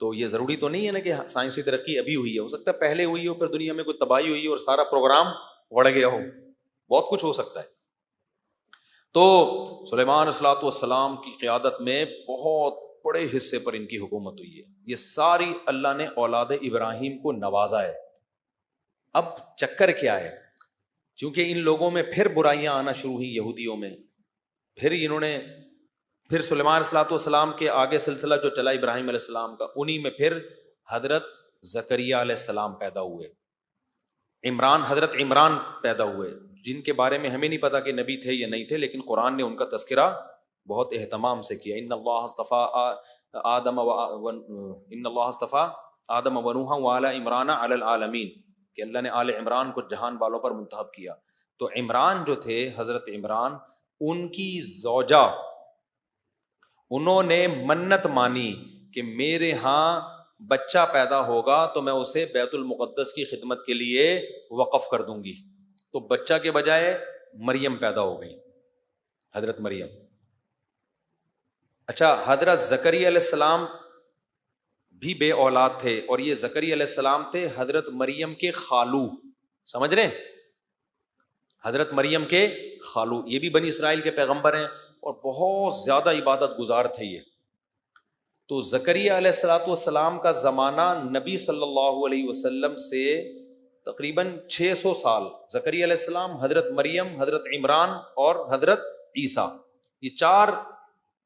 تو یہ ضروری تو نہیں ہے نا کہ سائنسی ترقی ابھی ہوئی ہے, ہو سکتا ہے پہلے ہوئی ہو, پھر دنیا میں کوئی تباہی ہوئی ہو اور سارا پروگرام اڑ گیا ہو, بہت کچھ ہو سکتا ہے. تو سلیمان علیہ الصلوۃ والسلام کی قیادت میں بہت بڑے حصے پر ان کی حکومت ہوئی ہے. یہ ساری اللہ نے اولاد ابراہیم کو نوازا ہے. اب چکر کیا ہے, چونکہ ان لوگوں میں پھر برائیاں آنا شروع ہوئی یہودیوں میں, پھر سلیمان علیہ الصلوۃ والسلام کے آگے سلسلہ جو چلا ابراہیم علیہ السلام کا, انہی میں پھر حضرت زکریہ علیہ السلام پیدا ہوئے, حضرت عمران پیدا ہوئے, جن کے بارے میں ہمیں نہیں پتا کہ نبی تھے یا نہیں تھے, لیکن قرآن نے ان کا تذکرہ بہت اہتمام سے کیا. ان اللہ اصطفیٰ آدم ونوحا وآل عمران علی العالمین, کہ اللہ نے آل عمران کو جہان والوں پر منتخب کیا. تو عمران جو تھے، حضرت عمران، ان کی زوجہ، انہوں نے منت مانی کہ میرے ہاں بچہ پیدا ہوگا تو میں اسے بیت المقدس کی خدمت کے لیے وقف کر دوں گی. تو بچہ کے بجائے مریم پیدا ہو گئی، حضرت مریم. اچھا، حضرت زکریا علیہ السلام بھی بے اولاد تھے، اور یہ زکریا علیہ السلام تھے حضرت مریم کے خالو. سمجھ رہے ہیں؟ حضرت مریم کے خالو، یہ بھی بنی اسرائیل کے پیغمبر ہیں اور بہت زیادہ عبادت گزار تھے یہ. تو زکریا علیہ السلام کا زمانہ نبی صلی اللہ علیہ وسلم سے تقریباً 600 سال. زکریا علیہ السلام، حضرت مریم، حضرت عمران اور حضرت عیسیٰ، یہ 4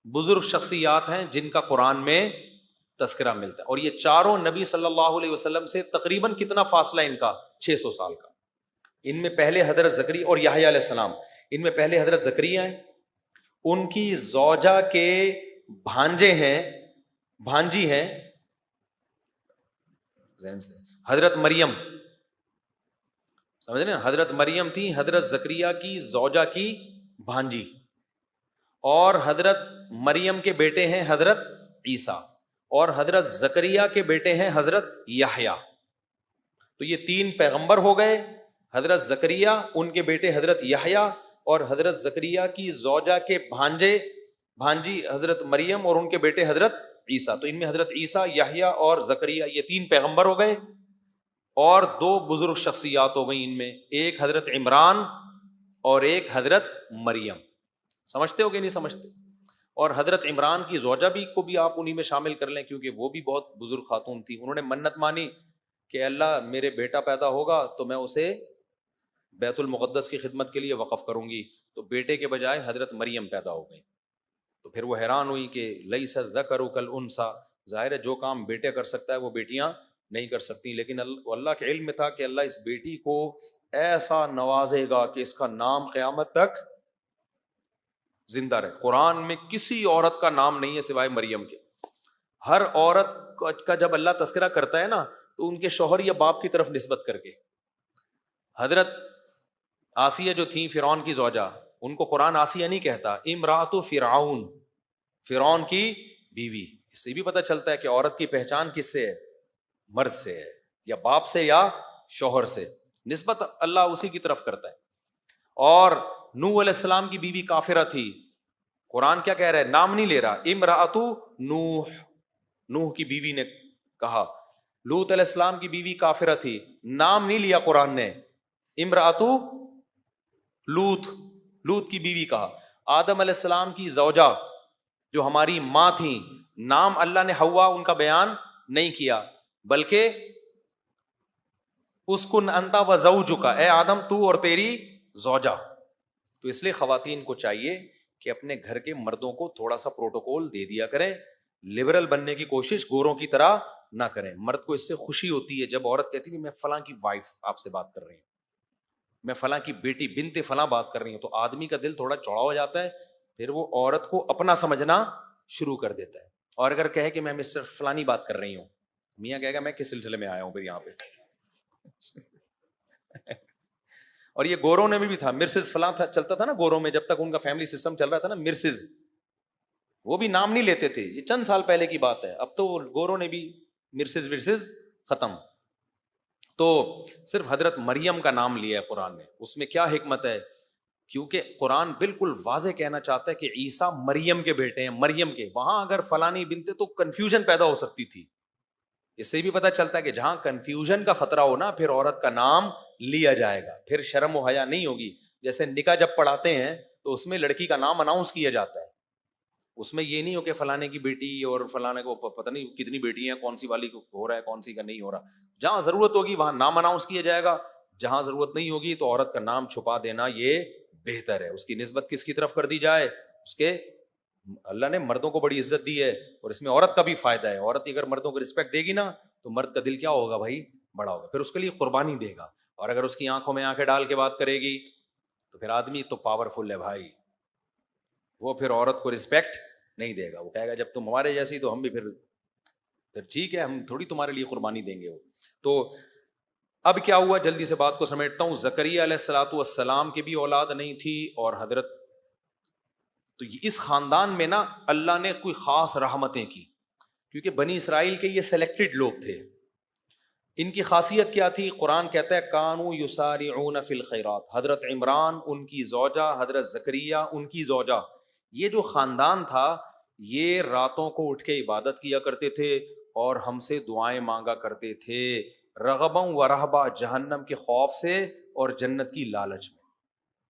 بزرگ شخصیات ہیں جن کا قرآن میں تذکرہ ملتا ہے. اور یہ چاروں نبی صلی اللہ علیہ وسلم سے تقریباً کتنا فاصلہ ان کا؟ 600 سال کا. ان میں پہلے حضرت زکریا اور یحییٰ علیہ السلام، ان میں پہلے حضرت زکریا ہیں، ان کی زوجہ کے بھانجے ہیں، بھانجی ہیں حضرت مریم. سمجھ رہے ہیں؟ حضرت مریم تھی حضرت زکریا کی زوجہ کی بھانجی، اور حضرت مریم کے بیٹے ہیں حضرت عیسیٰ، اور حضرت زکریا کے بیٹے ہیں حضرت یحییٰ. تو یہ 3 پیغمبر ہو گئے، حضرت زکریا، ان کے بیٹے حضرت یحییٰ، اور حضرت زکریا کی زوجہ کے بھانجی حضرت مریم اور ان کے بیٹے حضرت عیسیٰ. تو ان میں حضرت عیسیٰ، یحییٰ اور زکریا، یہ 3 پیغمبر ہو گئے. اور 2 بزرگ شخصیات ہو گئی ان میں، ایک حضرت عمران اور ایک حضرت مریم. سمجھتے ہو کہ نہیں سمجھتے؟ اور حضرت عمران کی زوجہ بھی کو بھی آپ انہی میں شامل کر لیں، کیونکہ وہ بھی بہت بزرگ خاتون تھی. انہوں نے منت مانی کہ اللہ میرے بیٹا پیدا ہوگا تو میں اسے بیت المقدس کی خدمت کے لیے وقف کروں گی. تو بیٹے کے بجائے حضرت مریم پیدا ہو گئی. تو پھر وہ حیران ہوئی کہ لیس الذکر کالانثیٰ، ظاہر ہے جو کام بیٹے کر سکتا ہے وہ بیٹیاں نہیں کر سکتی. لیکن اللہ کے علم میں تھا کہ اللہ اس بیٹی کو ایسا نوازے گا کہ اس کا نام قیامت تک زندہ رہے. قرآن میں کسی عورت کا نام نہیں ہے سوائے مریم کے. ہر عورت کا جب اللہ تذکرہ کرتا ہے نا تو ان کے شوہر یا باپ کی طرف نسبت کر کے. حضرت آسیہ جو تھیں فرعون کی زوجہ، ان کو قرآن آسیہ نہیں کہتا، امرأۃ فرعون، فرعون کی بیوی. اس سے بھی پتہ چلتا ہے کہ عورت کی پہچان کس سے ہے؟ مرد سے ہے، یا باپ سے یا شوہر سے. نسبت اللہ اسی کی طرف کرتا ہے. اور نوح علیہ السلام کی بیوی کافرہ تھی. قرآن کیا کہہ رہا ہے؟ نام نہیں لے رہا، امرأۃ نوح، نوح کی بیوی نے کہا. لوط علیہ السلام کی بیوی کافرہ تھی، نام نہیں لیا قرآن نے، امرأۃ لوط، لوط کی بیوی کہا. آدم علیہ السلام کی زوجہ جو ہماری ماں تھیں، نام اللہ نے حوا ان کا بیان نہیں کیا، بلکہ اسکن انت و زوجک، اے آدم تو اور تیری زوجہ. تو اس لیے خواتین کو چاہیے کہ اپنے گھر کے مردوں کو تھوڑا سا پروٹوکول دے دیا کریں. لبرل بننے کی کوشش گوروں کی طرح نہ کریں. مرد کو اس سے خوشی ہوتی ہے جب عورت کہتی ہے میں فلاں کی وائف آپ سے بات کر رہی ہوں، میں فلاں کی بیٹی بنت فلاں بات کر رہی ہوں، تو آدمی کا دل تھوڑا چوڑا ہو جاتا ہے، پھر وہ عورت کو اپنا سمجھنا شروع کر دیتا ہے. اور اگر کہے کہ میں مسٹر فلانی بات کر رہی ہوں، میاں کہے گا میں کس سلسلے میں آیا ہوں پھر یہاں پہ. اور یہ گوروں نے بھی تھا، مرسز فلاں چلتا تھا نا گوروں میں، جب تک ان کا فیملی سسٹم چل رہا تھا نا، مرسز، وہ بھی نام نہیں لیتے تھے. یہ چند سال پہلے کی بات ہے، اب تو گوروں نے بھی مرسز ورسز ختم. تو صرف حضرت مریم کا نام لیا ہے قرآن نے. اس میں کیا حکمت ہے؟ کیونکہ قرآن بالکل واضح کہنا چاہتا ہے کہ عیسیٰ مریم کے بیٹے ہیں، مریم کے. وہاں اگر فلانی بنتے تو کنفیوژن پیدا ہو سکتی تھی. اس سے بھی پتہ چلتا ہے کہ جہاں کنفیوژن کا خطرہ ہو نا، پھر عورت کا نام لیا جائے گا، پھر شرم و حیا نہیں ہوگی. جیسے نکاح جب پڑھاتے ہیں تو اس میں لڑکی کا نام اناؤنس کیا جاتا ہے، اس میں یہ نہیں ہو کہ فلانے کی بیٹی اور فلانے کو پتہ نہیں کتنی بیٹی ہیں، کون سی والی کو ہو رہا ہے کون سی کا نہیں ہو رہا. جہاں ضرورت ہوگی وہاں نام اناؤنس کیا جائے گا، جہاں ضرورت نہیں ہوگی تو عورت کا نام چھپا دینا یہ بہتر ہے. اس کی نسبت کس کی طرف کر دی جائے؟ اس کے اللہ نے مردوں کو بڑی عزت دی ہے، اور اس میں عورت کا بھی فائدہ ہے. عورت اگر مردوں کو رسپیکٹ دے گی نا تو مرد کا دل کیا ہوگا بھائی؟ بڑا ہوگا، پھر اس کے لیے قربانی دے گا. اور اگر اس کی آنکھوں میں آنکھیں ڈال کے بات کرے گی تو پھر آدمی تو پاورفل ہے بھائی، وہ پھر عورت کو رسپیکٹ نہیں دے گا. وہ کہے گا جب تم ہمارے جیسی تو ہم بھی پھر ٹھیک ہے، ہم تھوڑی تمہارے لیے قربانی دیں گے. وہ تو اب کیا ہوا، جلدی سے بات کو سمیٹتا ہوں. زکریا علیہ الصلوۃ والسلام کی بھی اولاد نہیں تھی، اور حضرت، تو اس خاندان میں نا اللہ نے کوئی خاص رحمتیں کی، کیونکہ بنی اسرائیل کے یہ سلیکٹڈ لوگ تھے. ان کی خاصیت کیا تھی؟ قرآن کہتا ہے کانو یسارعون فی الخیرات. حضرت عمران ان کی زوجہ، حضرت زکریا ان کی زوجہ، یہ جو خاندان تھا یہ راتوں کو اٹھ کے عبادت کیا کرتے تھے اور ہم سے دعائیں مانگا کرتے تھے، رغباً و رہبا، جہنم کے خوف سے اور جنت کی لالچ میں.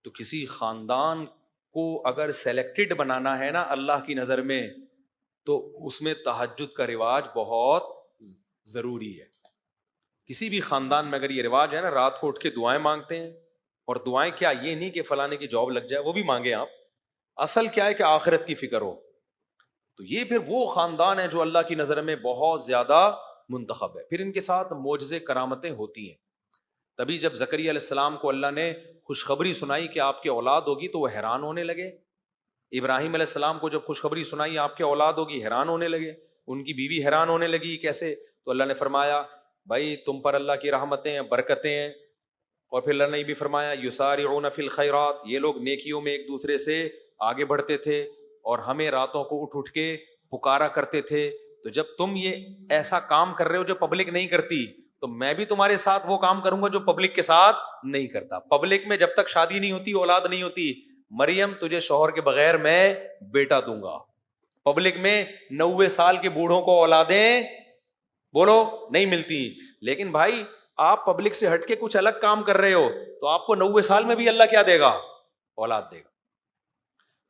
تو کسی خاندان کو اگر سلیکٹڈ بنانا ہے نا اللہ کی نظر میں، تو اس میں تہجد کا رواج بہت ضروری ہے. کسی بھی خاندان میں اگر یہ رواج ہے نا، رات کو اٹھ کے دعائیں مانگتے ہیں، اور دعائیں کیا، یہ نہیں کہ فلانے کی جاب لگ جائے، وہ بھی مانگے آپ، اصل کیا ہے کہ آخرت کی فکر ہو. تو یہ پھر وہ خاندان ہے جو اللہ کی نظر میں بہت زیادہ منتخب ہے. پھر ان کے ساتھ معجزے کرامتیں ہوتی ہیں. تبھی جب زکریا علیہ السلام کو اللہ نے خوشخبری سنائی کہ آپ کی اولاد ہوگی تو وہ حیران ہونے لگے. ابراہیم علیہ السلام کو جب خوشخبری سنائی آپ کی اولاد ہوگی، حیران ہونے لگے. ان کی بیوی حیران ہونے لگی، کیسے؟ تو اللہ نے فرمایا بھائی تم پر اللہ کی رحمتیں ہیں، برکتیں ہیں. اور پھر اللہ نے بھی فرمایا یسارعون فی الخیرات، یہ لوگ نیکیوں میں ایک دوسرے سے آگے بڑھتے تھے اور ہمیں راتوں کو اٹھ اٹھ کے پکارا کرتے تھے. تو جب تم یہ ایسا کام کر رہے ہو جو پبلک نہیں کرتی، تو میں بھی تمہارے ساتھ وہ کام کروں گا جو پبلک کے ساتھ نہیں کرتا. پبلک میں جب تک شادی نہیں ہوتی، اولاد نہیں ہوتی، مریم تجھے شوہر کے بغیر میں بیٹا دوں گا. پبلک میں 90 سال کے بوڑھوں کو اولادیں بولو نہیں ملتی. لیکن بھائی آپ پبلک سے ہٹ کے کچھ الگ کام کر رہے ہو تو آپ کو 90 سال میں بھی اللہ کیا دے گا؟ اولاد دے گا.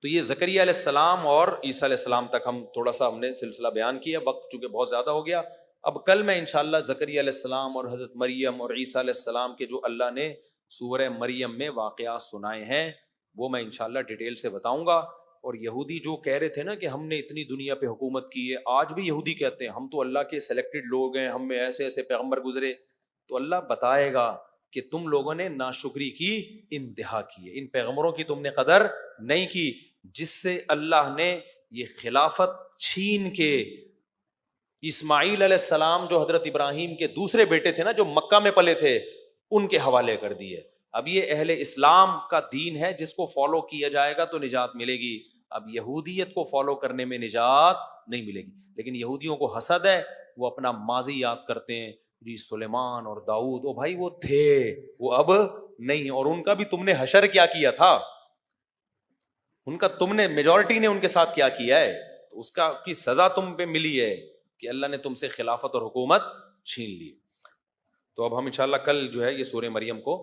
تو یہ زکریا علیہ السلام اور عیسیٰ علیہ السلام تک ہم نے سلسلہ بیان کیا. وقت چونکہ بہت زیادہ ہو گیا، اب کل میں انشاءاللہ زکریا علیہ السلام اور حضرت مریم اور عیسیٰ علیہ السلام کے جو اللہ نے سورہ مریم میں واقعات سنائے ہیں وہ میں انشاءاللہ ڈیٹیل سے بتاؤں گا. اور یہودی جو کہہ رہے تھے نا کہ ہم نے اتنی دنیا پہ حکومت کی ہے، آج بھی یہودی کہتے ہیں ہم تو اللہ کے سلیکٹڈ لوگ ہیں، ہم میں ایسے ایسے پیغمبر گزرے. تو اللہ بتائے گا کہ تم لوگوں نے ناشکری کی انتہا کی ہے، ان پیغمبروں کی تم نے قدر نہیں کی، جس سے اللہ نے یہ خلافت چھین کے اسماعیل علیہ السلام جو حضرت ابراہیم کے دوسرے بیٹے تھے نا، جو مکہ میں پلے تھے، ان کے حوالے کر دیے. اب یہ اہل اسلام کا دین ہے، جس کو فالو کیا جائے گا تو نجات ملے گی. اب یہودیت کو فالو کرنے میں نجات نہیں ملے گی. لیکن یہودیوں کو حسد ہے، وہ اپنا ماضی یاد کرتے ہیں، جی سلیمان اور داؤد، او بھائی وہ تھے، وہ اب نہیں. اور ان کا بھی تم نے حشر کیا تھا، ان کا تم نے میجورٹی نے ان کے ساتھ کیا ہے، تو اس کا کی سزا تم پہ ملی ہے کہ اللہ نے تم سے خلافت اور حکومت چھین لی. تو اب ہم انشاءاللہ کل جو ہے یہ سورہ مریم کو